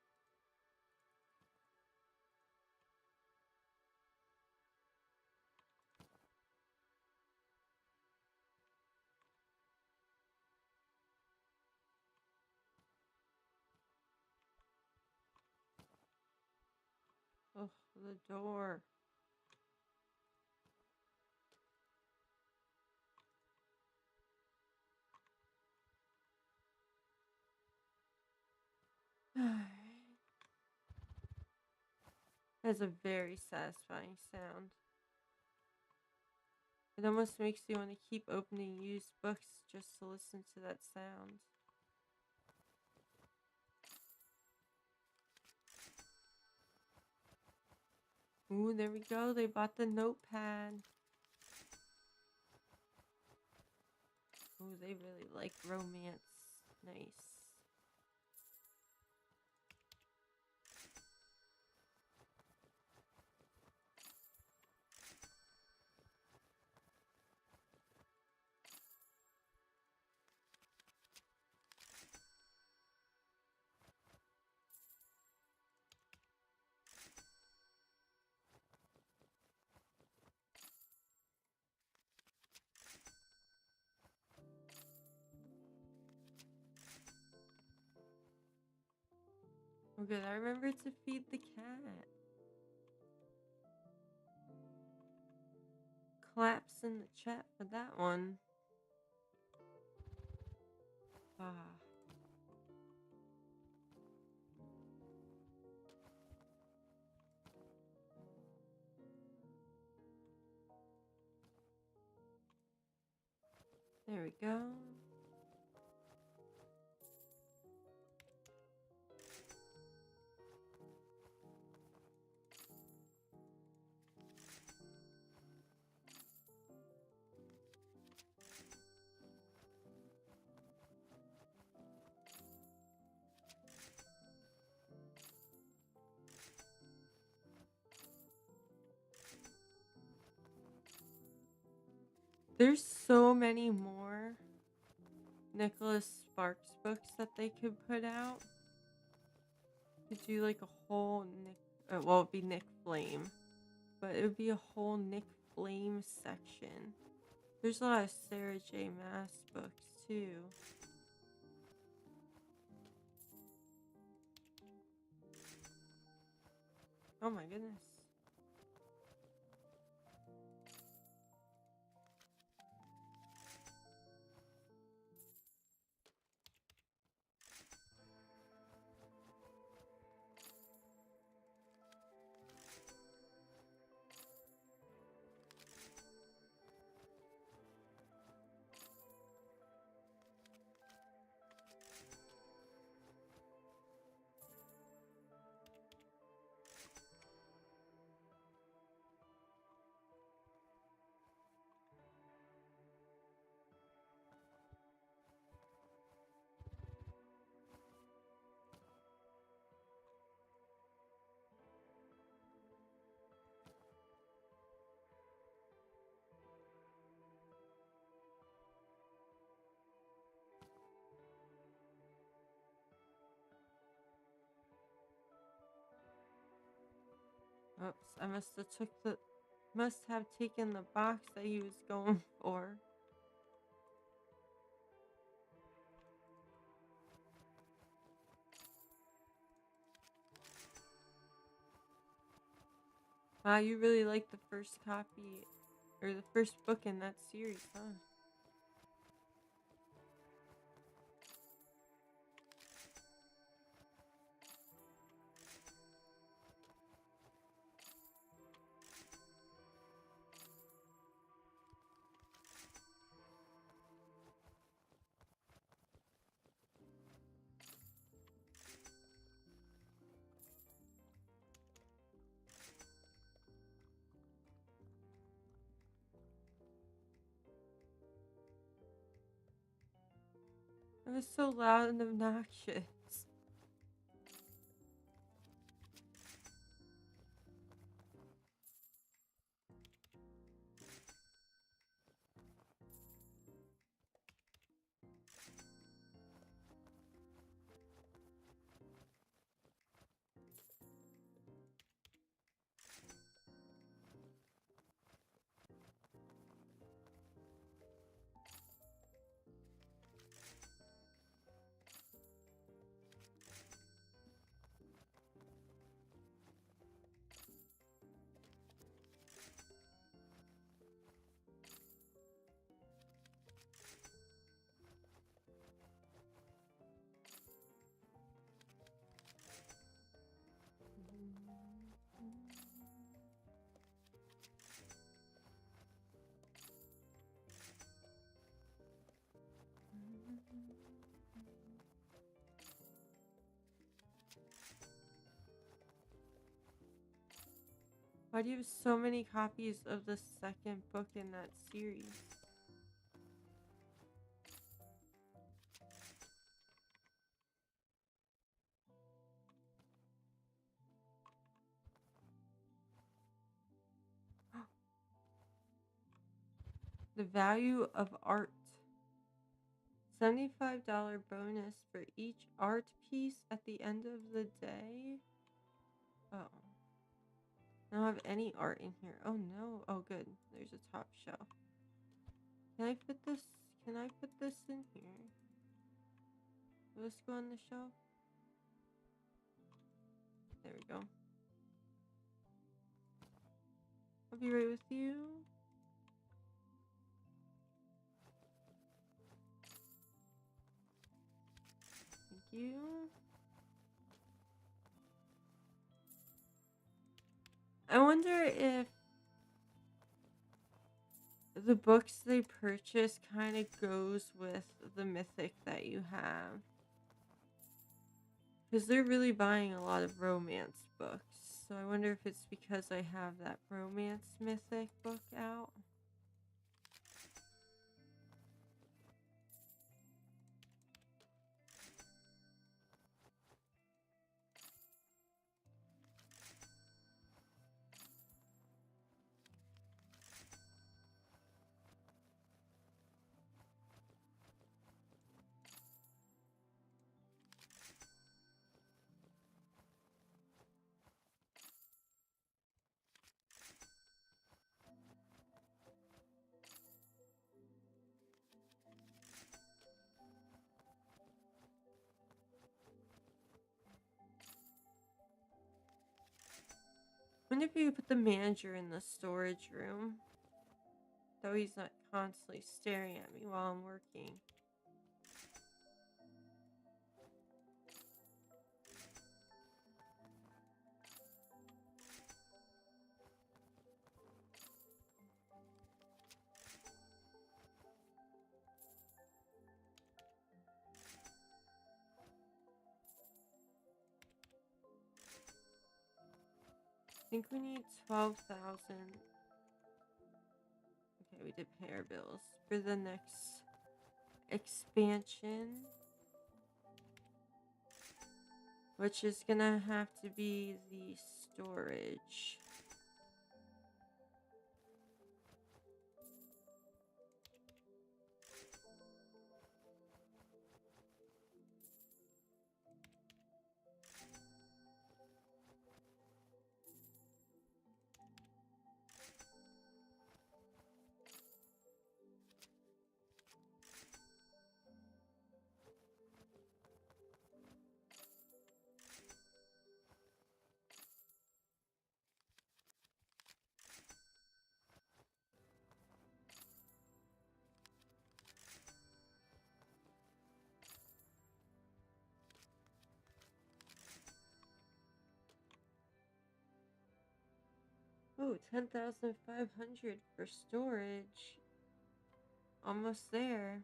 Oh, the door. Has a very satisfying sound. It almost makes you want to keep opening used books just to listen to that sound. Ooh, there we go. They bought the notepad. Ooh, they really like romance. Nice. Oh, good. I remember to feed the cat. Claps in the chat for that one. Ah. There we go. There's so many more Nicholas Sparks books that they could put out. Could do like a whole Nick, well, it'd be Nick Flame, but it would be a whole Nick Flame section. There's a lot of Sarah J. Maas books too. Oh my goodness. Oops, I must have taken the box that he was going for. Wow, you really like the first copy, or the first book in that series, huh? It was so loud and obnoxious. Why do you have so many copies of the second book in that series? The value of art. $75 bonus for each art piece at the end of the day. Oh. I don't have any art in here. Oh no. Oh good. There's a top shelf. Can I put this in here? Will this go on the shelf? There we go. I'll be right with you. Thank you. I wonder if the books they purchase kind of goes with the mythic that you have. Because they're really buying a lot of romance books. So I wonder if it's because I have that romance mythic book out. I wonder if you could put the manager in the storage room. Though he's not constantly staring at me while I'm working. I think we need 12,000. Okay, we did pay our bills for the next expansion, which is gonna have to be the storage. Oh, 10,500 for storage. Almost there.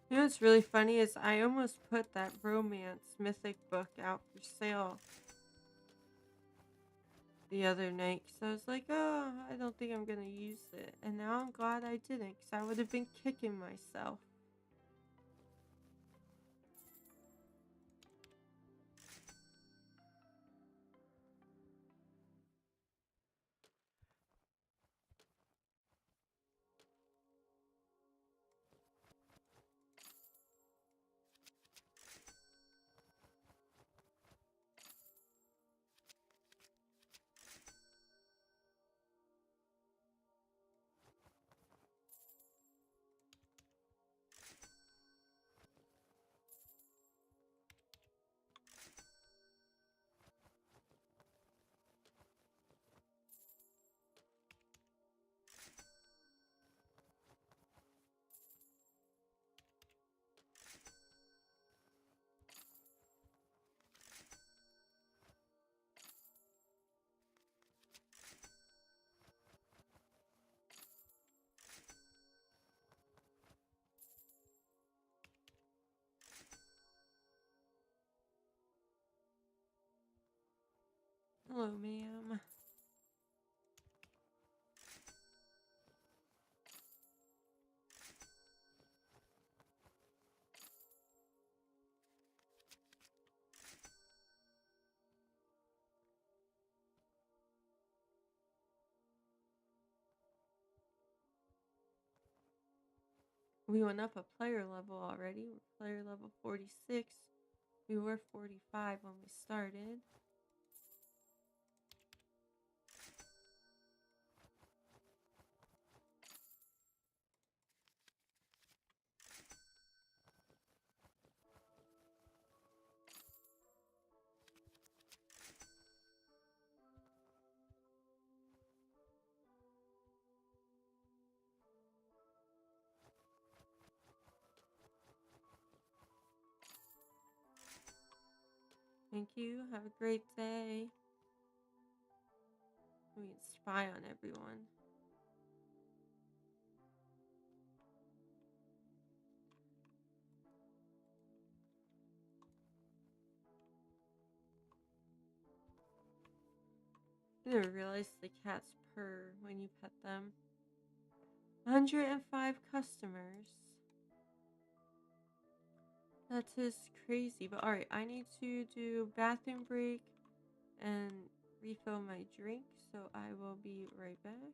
You know what's really funny is I almost put that romance mythic book out for sale the other night because I was like, oh, I don't think I'm gonna use it. And now I'm glad I didn't because I would have been kicking myself. Hello, ma'am. We went up a player level already. We're player level 46. We were 45 when we started. Thank you. Have a great day. We can spy on everyone. I didn't realize the cats purr when you pet them. 105 customers. That is crazy. But alright, I need to do bathroom break and refill my drink. So I will be right back.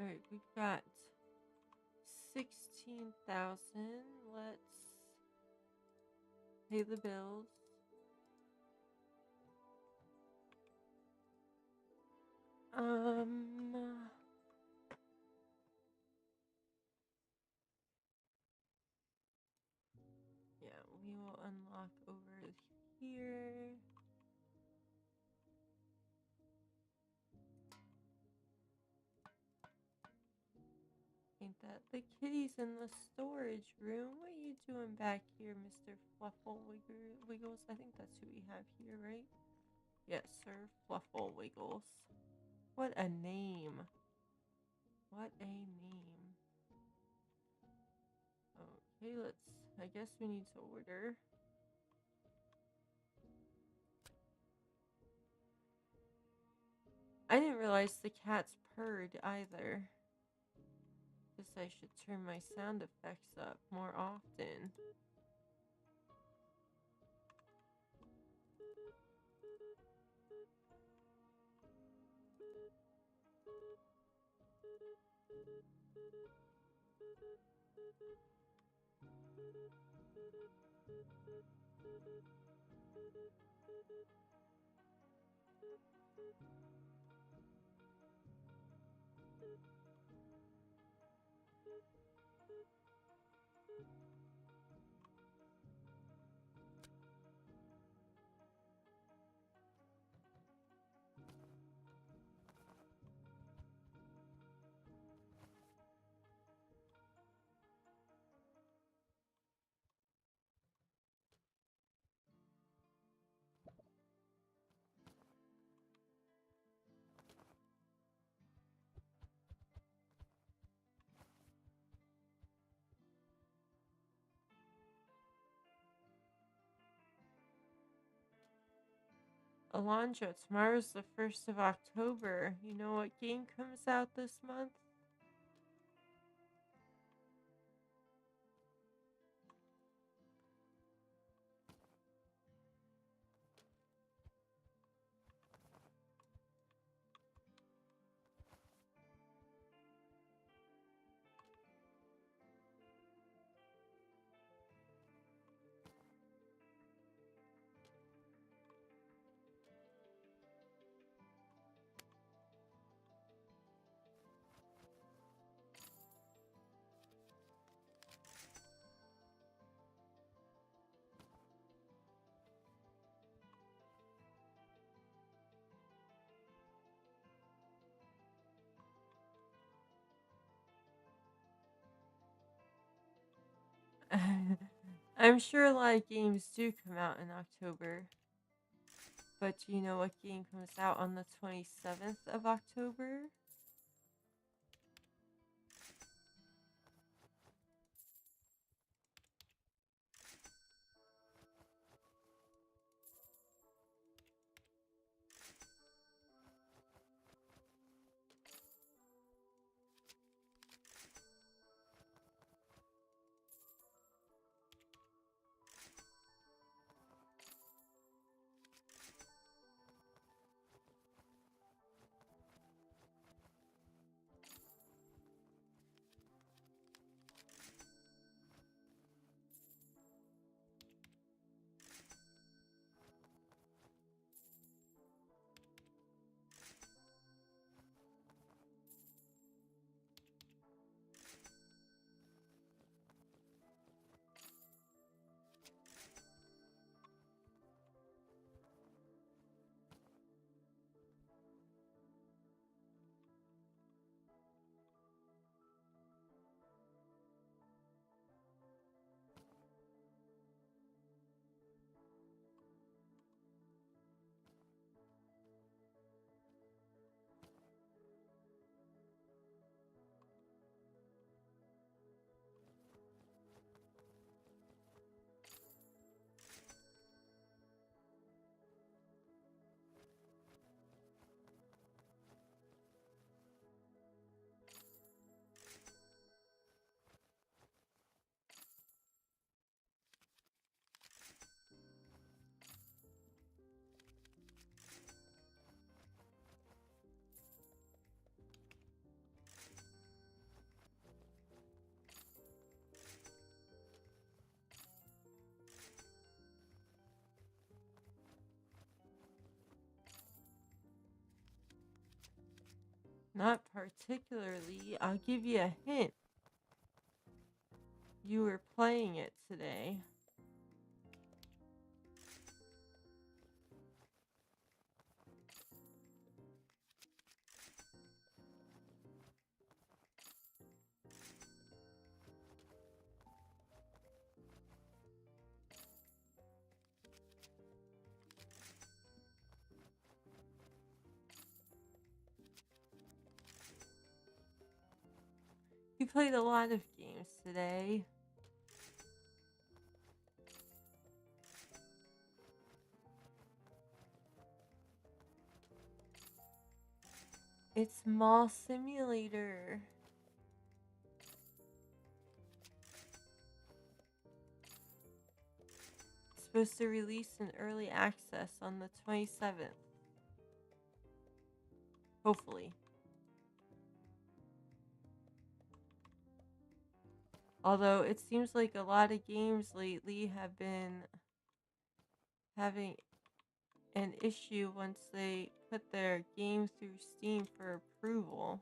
Alright, we've got 16,000. Let's pay the bills. Yeah, we will unlock over here. Ain't that the kitty's in the storage room? What are you doing back here, Mr. Wiggles? I think that's who we have here, right? Yes, sir. Fluffle Wiggles. What a name. What a name. Okay, I guess we need to order. I didn't realize the cats purred either. Guess I should turn my sound effects up more often. Alondra, tomorrow's the 1st of October. You know what game comes out this month? I'm sure a lot of games do come out in October. But do you know what game comes out on the 27th of October? Not particularly. I'll give you a hint. You were playing it today. You played a lot of games today. It's Mall Simulator. It's supposed to release in early access on the 27th. Hopefully. Although it seems like a lot of games lately have been having an issue once they put their game through Steam for approval.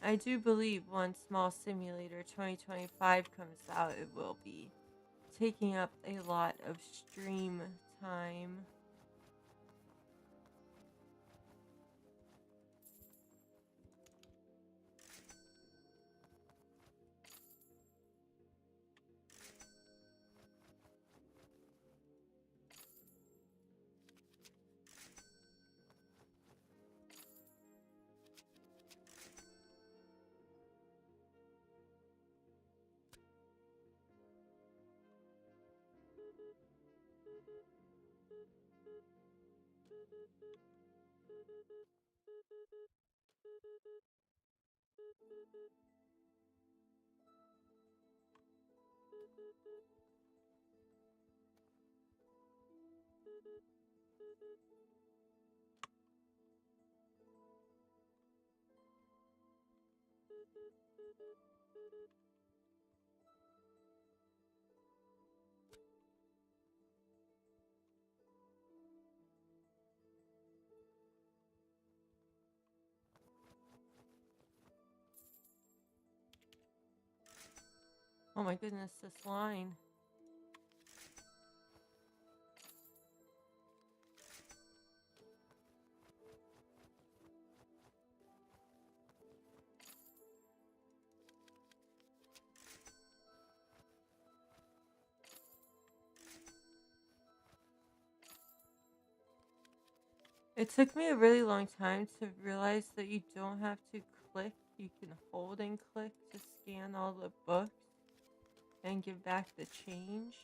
I do believe once Small Simulator 2025 comes out, it will be taking up a lot of stream time. Oh my goodness, this line. It took me a really long time to realize that you don't have to click, you can hold and click to scan all the books and give back the change.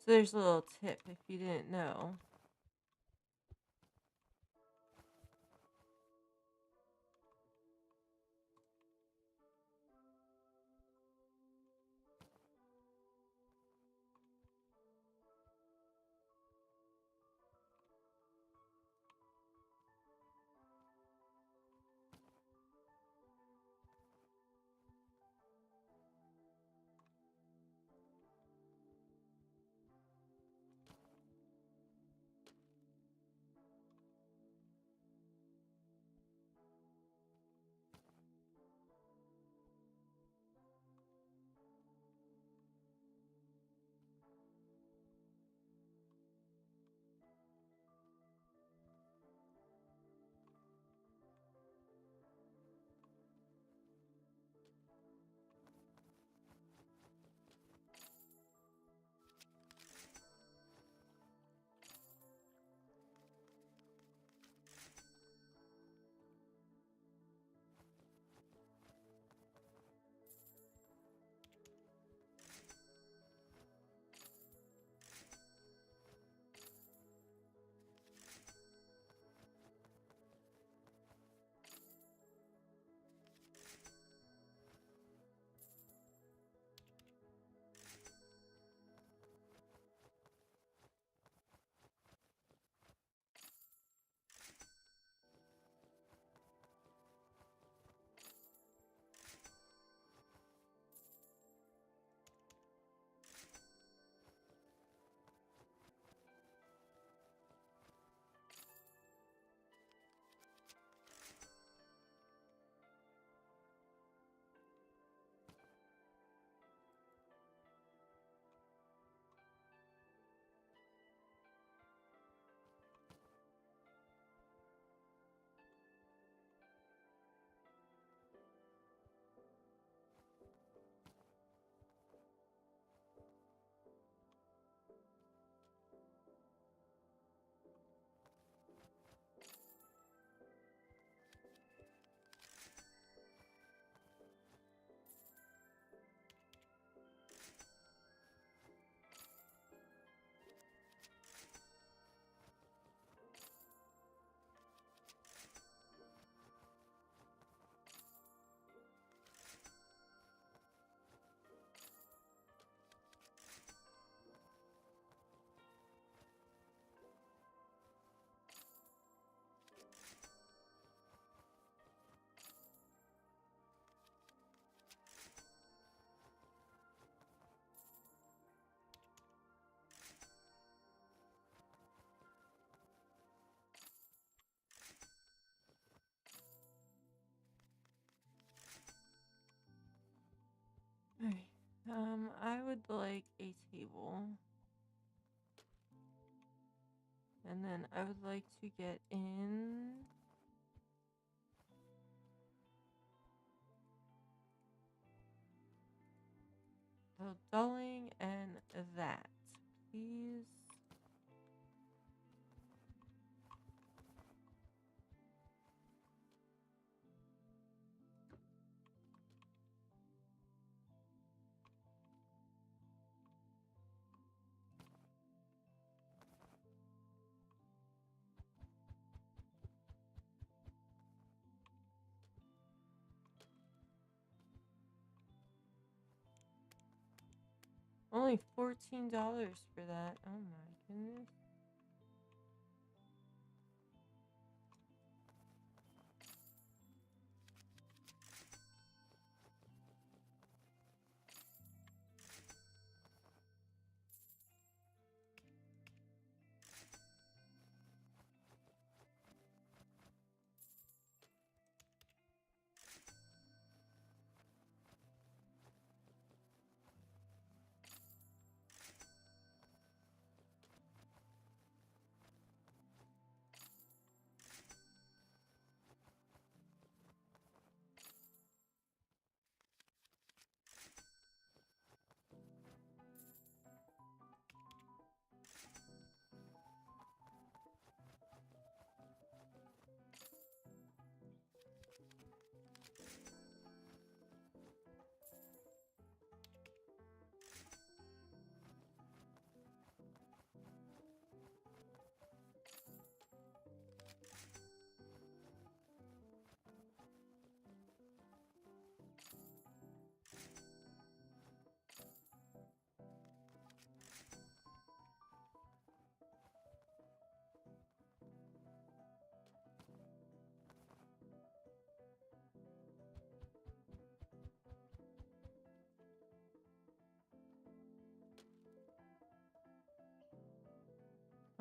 So there's a little tip if you didn't know. I would like a table. And then I would like to get in the dulling and that, please. Only $14 for that. Oh my goodness.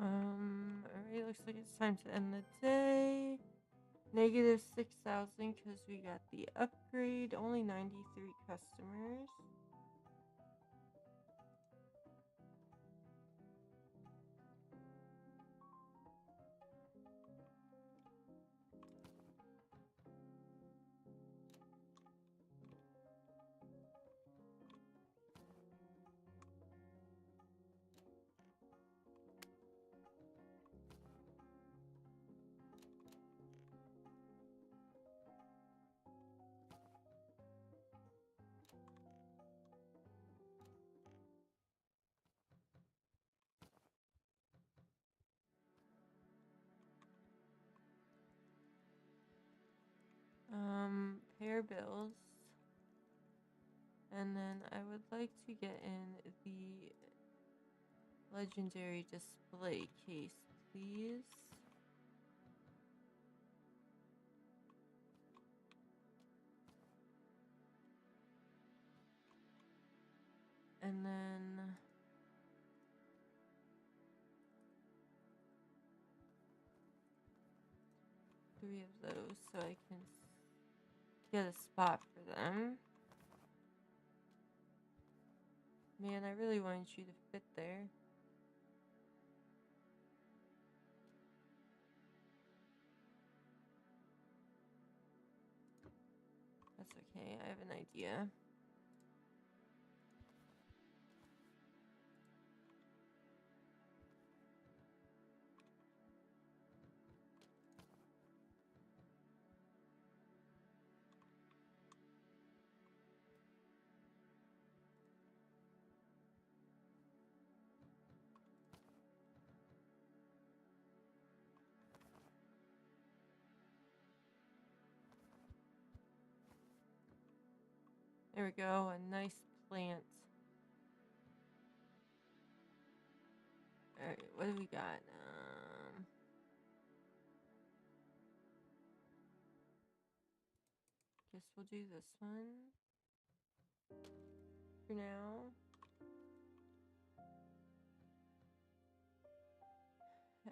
Alright, looks like it's time to end the day. Negative 6,000 because we got the upgrade. Only 93 customers. Pair bills. And then I would like to get in the legendary display case, please. And then three of those so I can get a spot for them. Man, I really wanted you to fit there. That's okay, I have an idea. There we go, a nice plant. Alright, what do we got? Guess we'll do this one for now.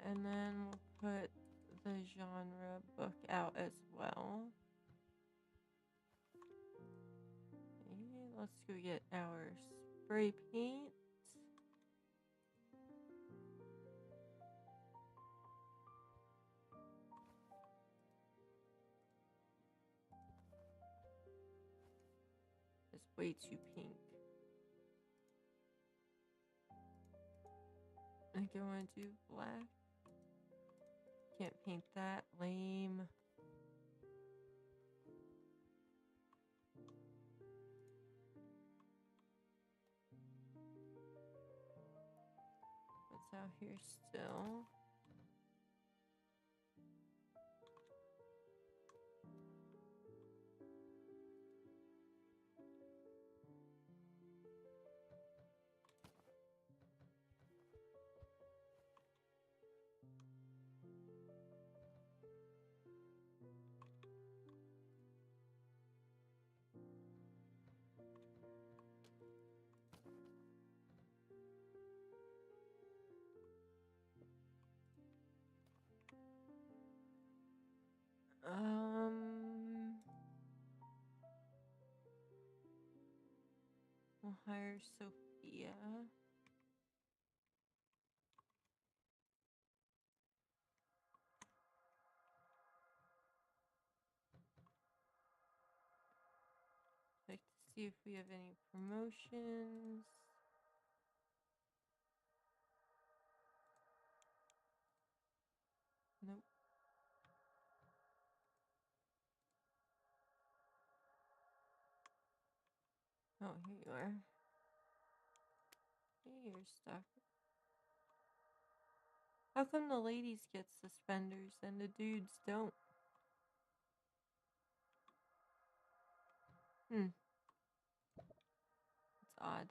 And then we'll put the genre book out as well. Maybe Let's go get our spray paint. It's way too pink. I think I want to do black. Can't paint that. Lame. What's out here still? We'll hire Sophia. Check to see if we have any promotions. Nope. Oh, here you are. Hey, you're stuck. How come the ladies get suspenders and the dudes don't? It's odd.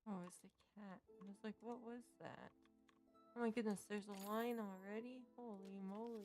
Oh, it's the cat. I was like, what was that? Oh my goodness, there's a line already? Holy moly.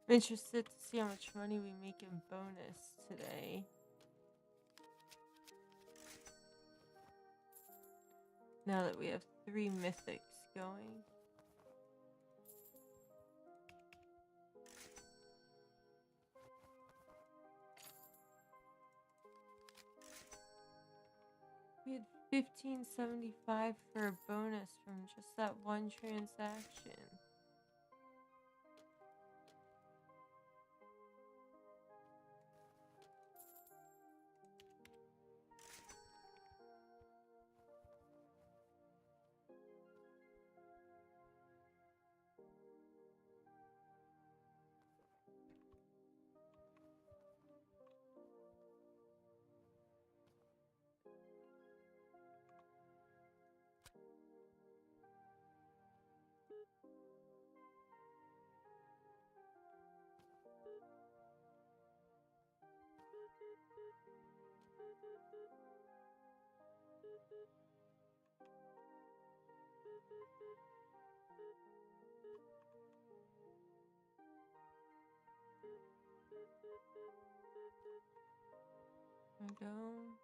I'm interested to see how much money we make in bonus today. Now that we have 3 mythics going. We had 1575 for a bonus from just that one transaction. I go.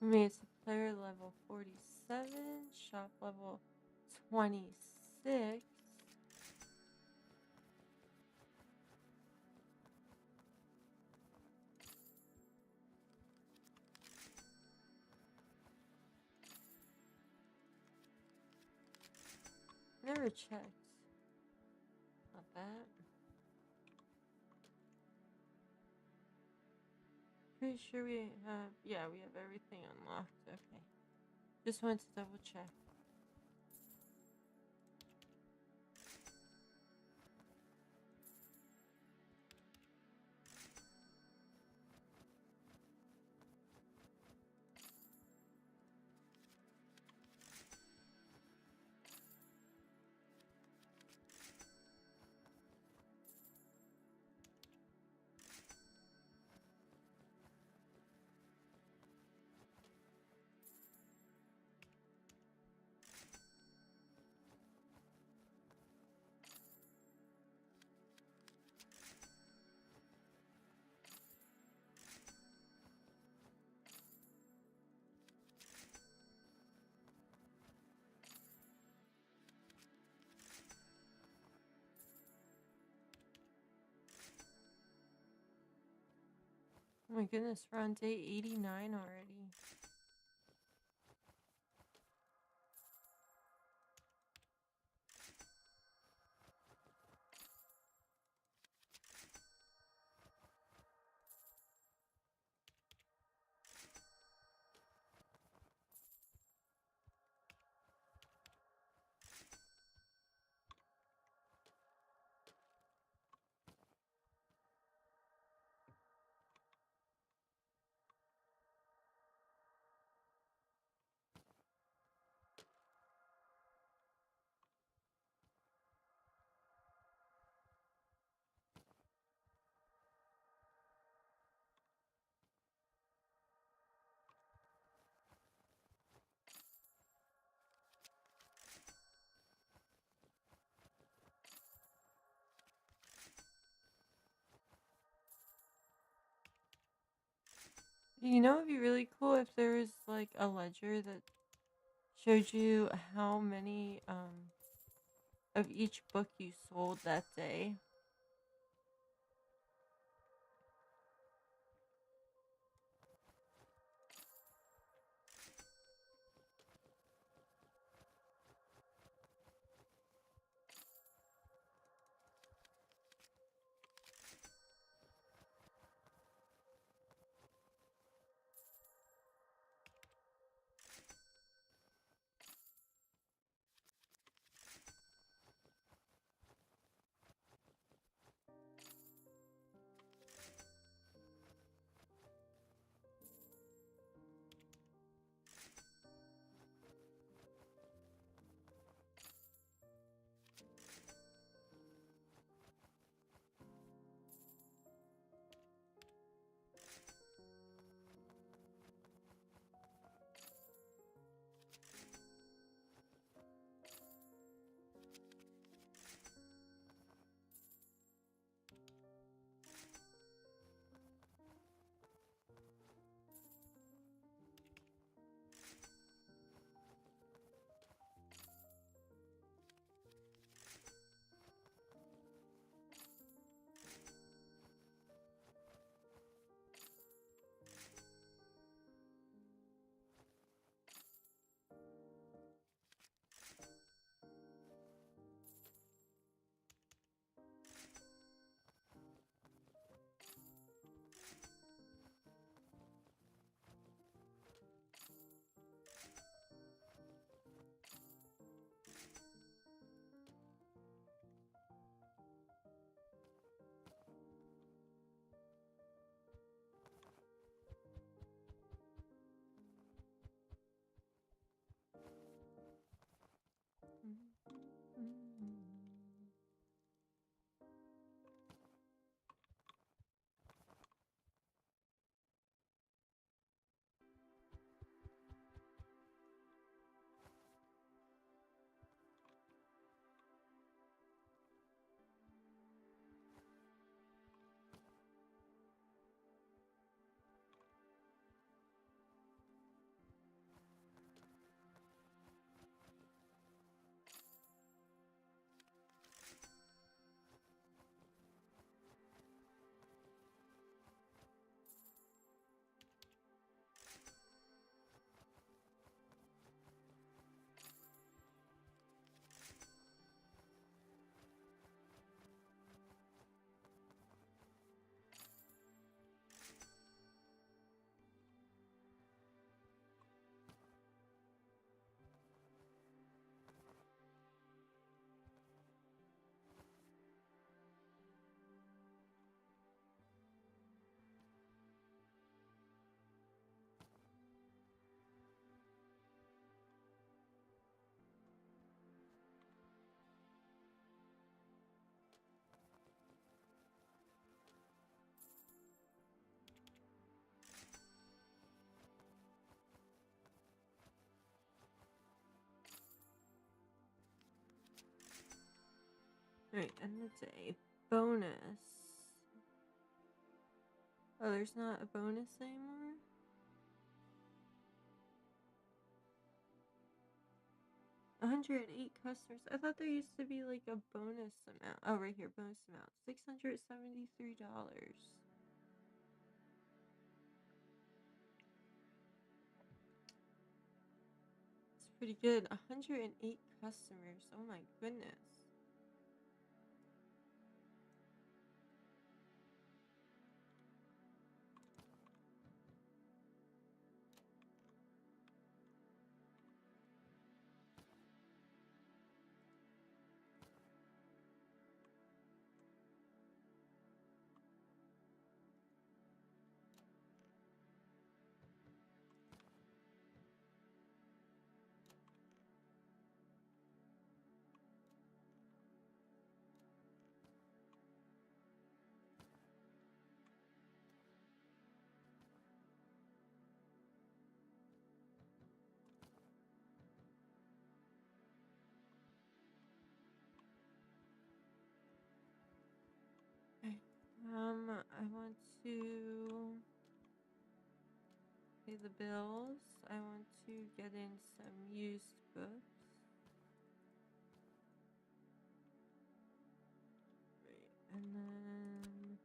I mean, it's player level 47, shop level 26. Never checked. Not bad. Pretty sure we have, yeah, we have everything unlocked. Okay. Just wanted to double check. Oh my goodness, we're on day 89 already. You know, it'd be really cool if there was like a ledger that showed you how many of each book you sold that day. Right, end the day. Bonus. Oh, there's not a bonus anymore? $108 customers. I thought there used to be like a bonus amount. Oh, right here, bonus amount. $673. It's pretty good. 108 customers. Oh my goodness. Okay. I want to pay the bills. I want to get in some used books. Right. And then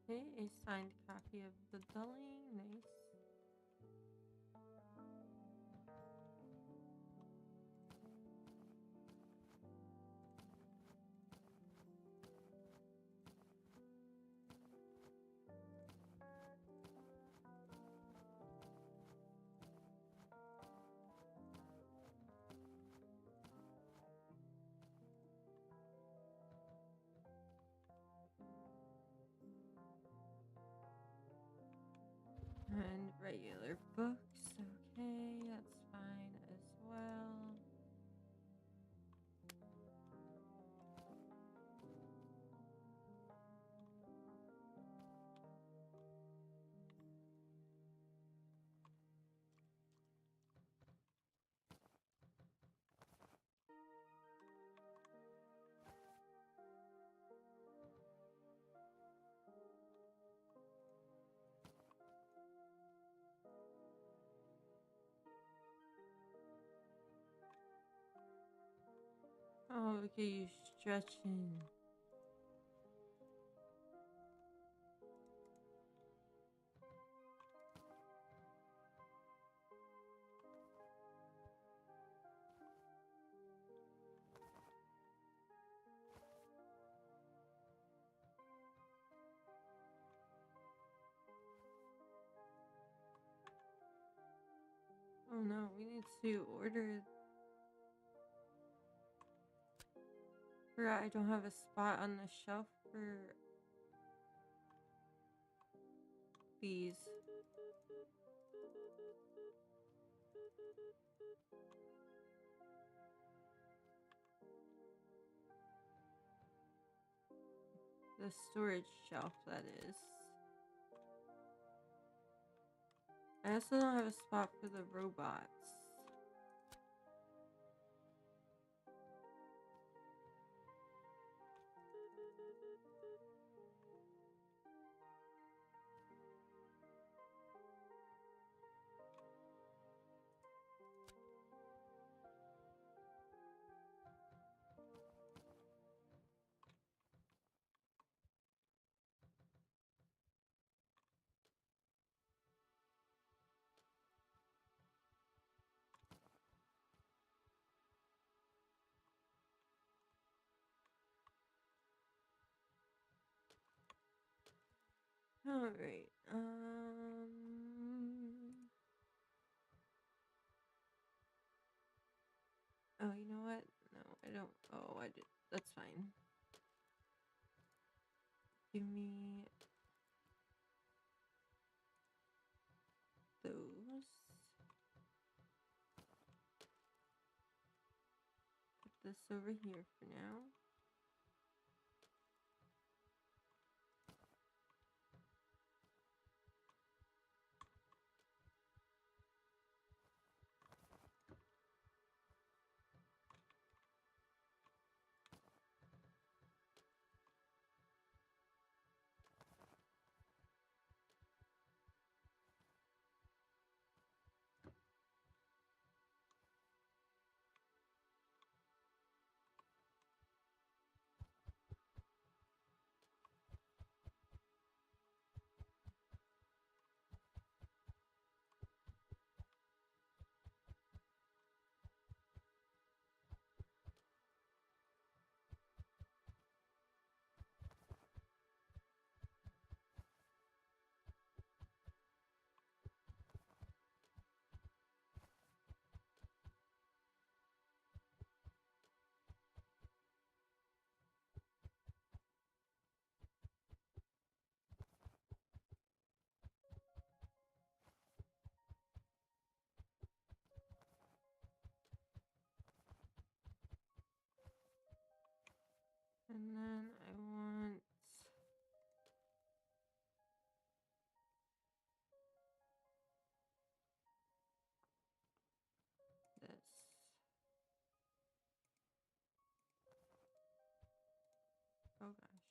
okay, a signed copy of the billing. Nice. And regular books. Okay, that's fine as well. Oh, look at you stretching. Oh no, we need to order. Forgot I don't have a spot on the shelf for these. The storage shelf, that is. I also don't have a spot for the robots. All right. Oh, you know what? No, I don't. Oh, I did. That's fine. Give me those. Put this over here for now. And then I want this. Oh gosh.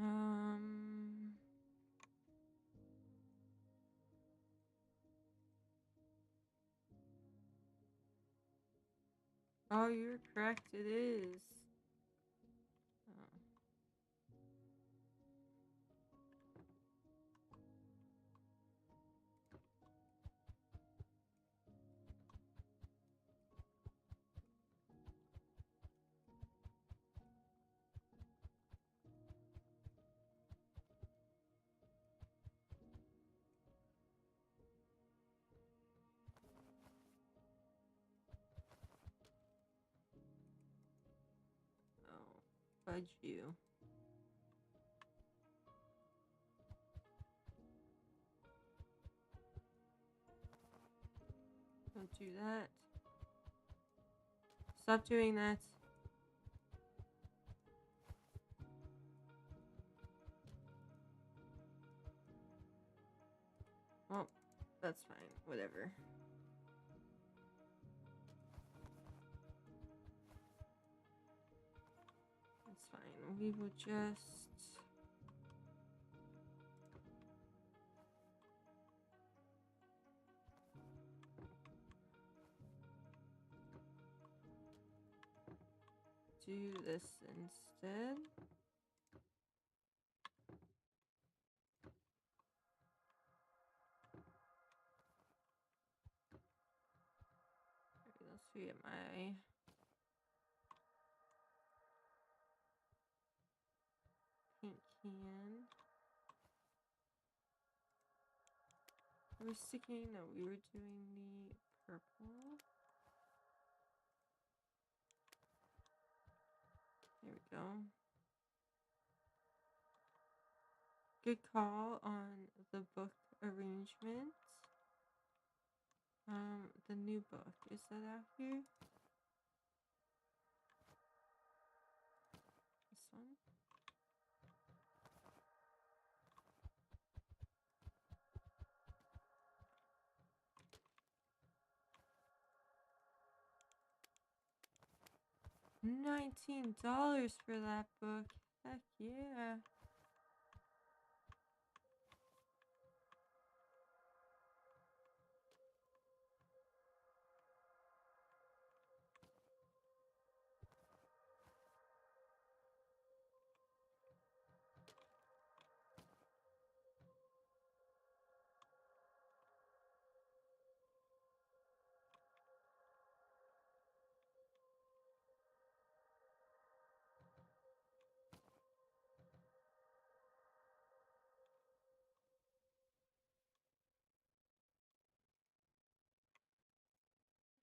Um. Oh, you're correct. It is. Oh. Oh. Fudge you. Don't do that. Stop doing that. Well, that's fine. Whatever. That's fine. We will just... do this instead. Okay, let's get my paint can. I was thinking that we were doing the purple. There we go. Good call on the book arrangement. The new book. Is that out here? This one? $19 for that book. Heck yeah.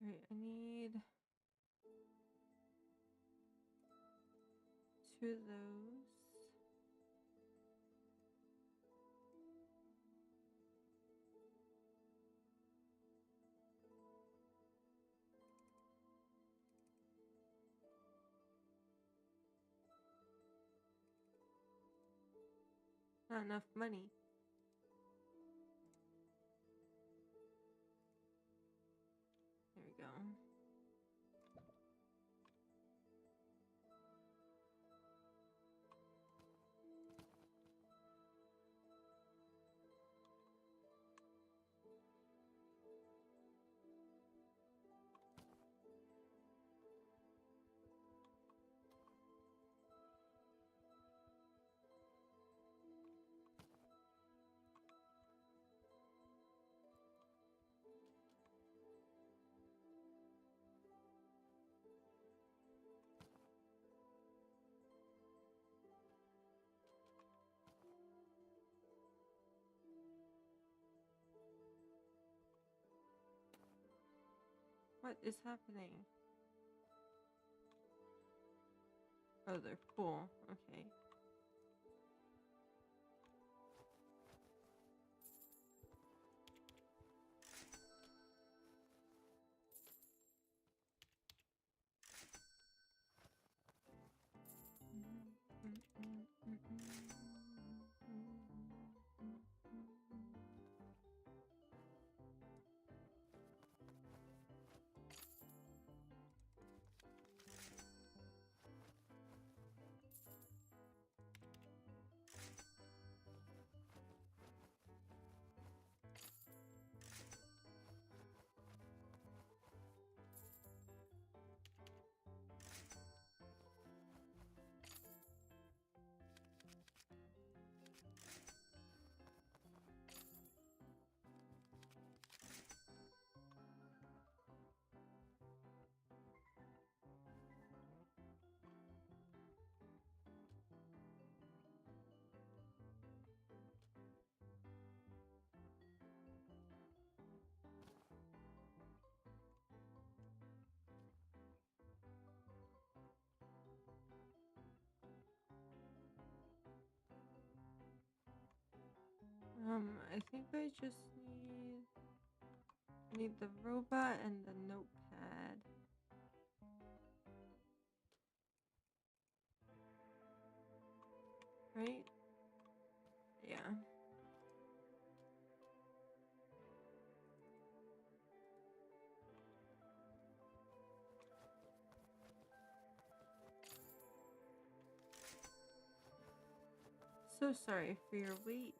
Alright, I need 2 of those. Not enough money. There we go. What is happening? Oh, they're full. Okay. I think I just need the robot and the notepad. Right? Yeah. So sorry for your wait.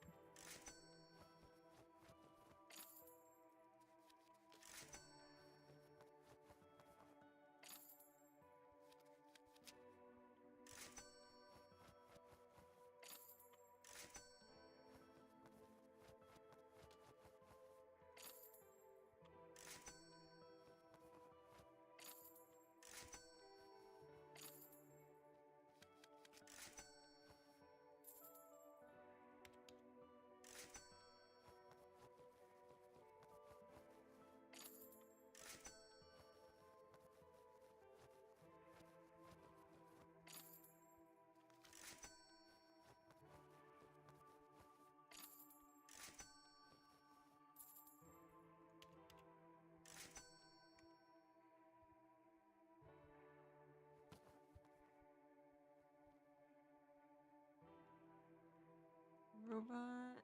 robot.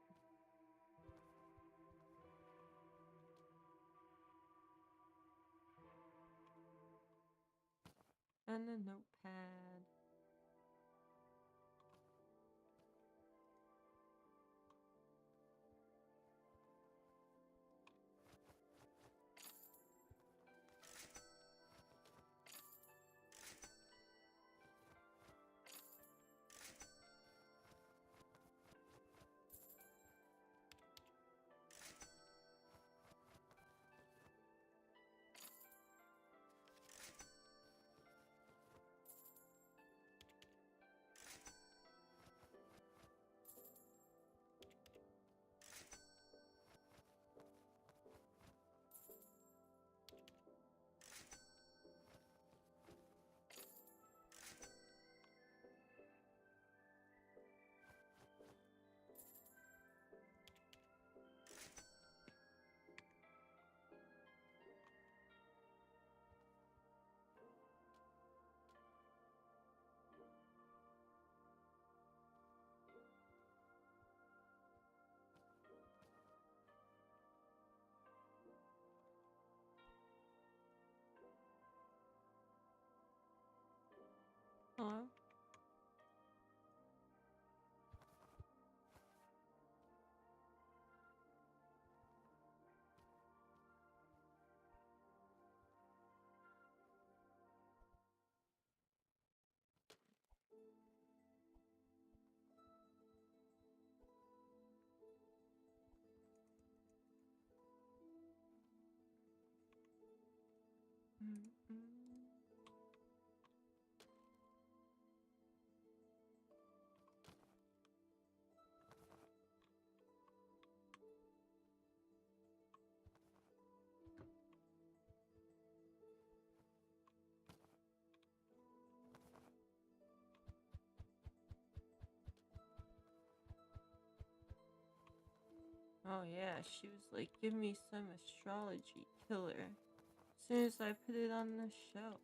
And a notepad. Hello? Mm-mm. Oh yeah, she was like, give me some astrology killer. As soon as I put it on the shelf.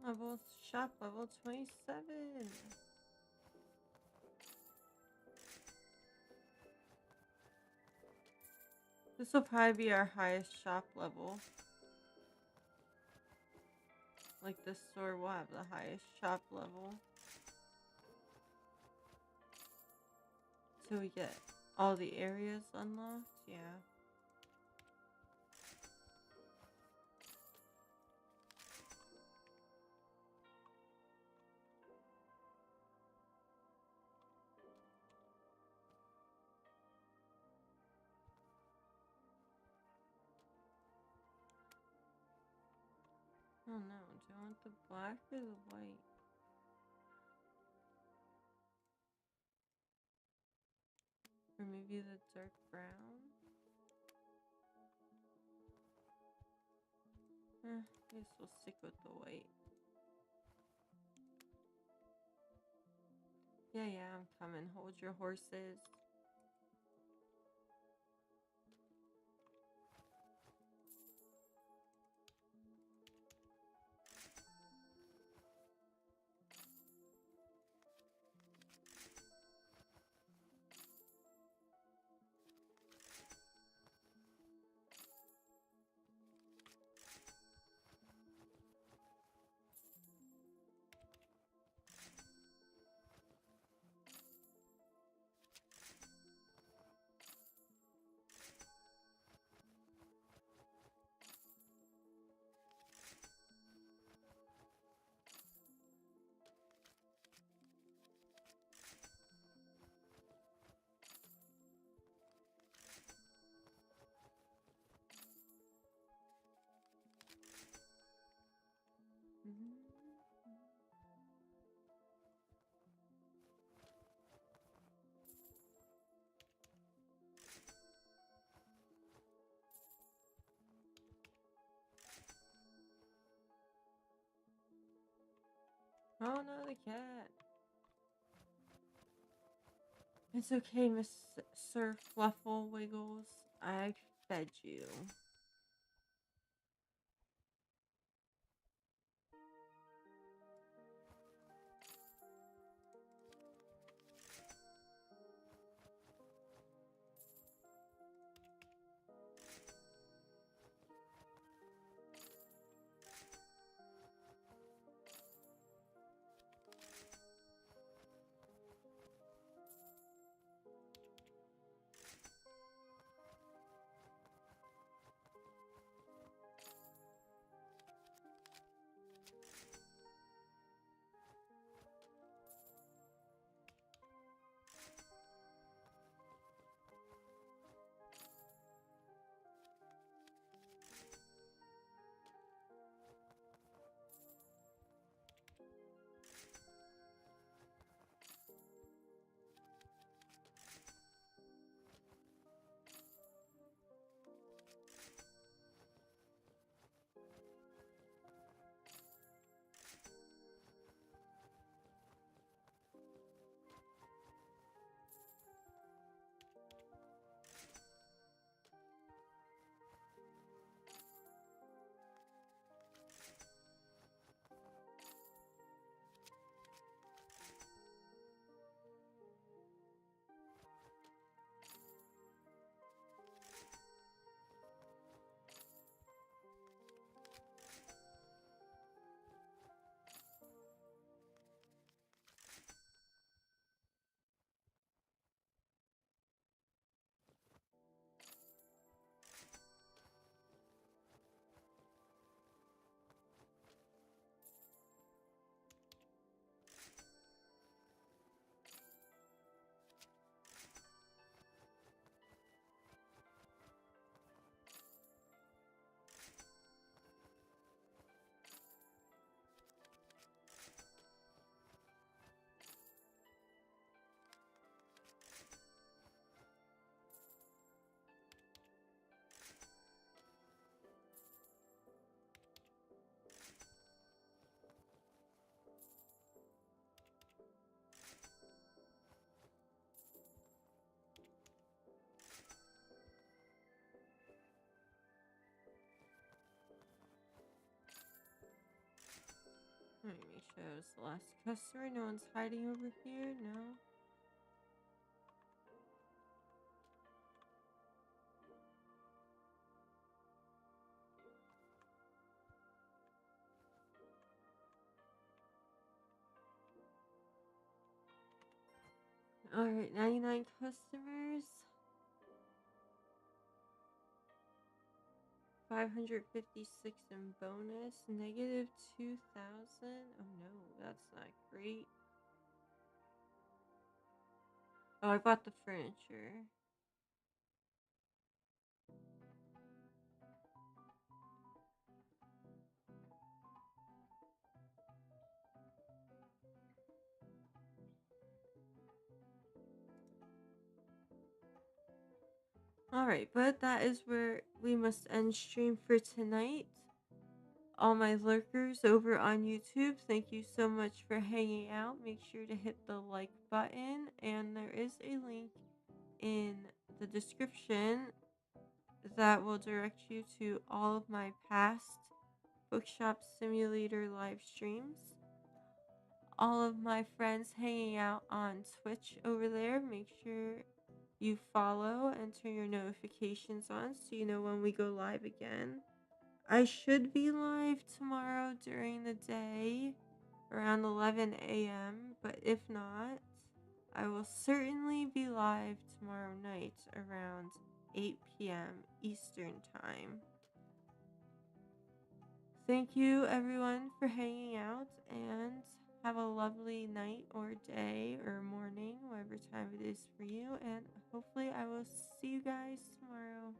Level shop level 27. This will probably be our highest shop level. Like this store will have the highest shop level. So we get all the areas unlocked, yeah. Oh no, do I want the black or the white? Or maybe the dark brown? I guess we'll stick with the white. Yeah, I'm coming. Hold your horses. Oh no, the cat. It's okay, Miss Sir Fluffle Wiggles. I fed you. Let me make sure it's the last customer. No one's hiding over here. No. Alright, 99 customers. 556 in bonus. Negative 2,000. Oh no, that's not great. Oh, I bought the furniture. Alright, but that is where we must end stream for tonight. All my lurkers over on YouTube, thank you so much for hanging out. Make sure to hit the like button, and there is a link in the description that will direct you to all of my past Bookshop Simulator live streams. All of my friends hanging out on Twitch over there, make sure you follow and turn your notifications on so you know when we go live again. I should be live tomorrow during the day around 11 a.m., but if not, I will certainly be live tomorrow night around 8 p.m. Eastern Time. Thank you everyone for hanging out, and have a lovely night or day or morning, whatever time it is for you, and hopefully I will see you guys tomorrow.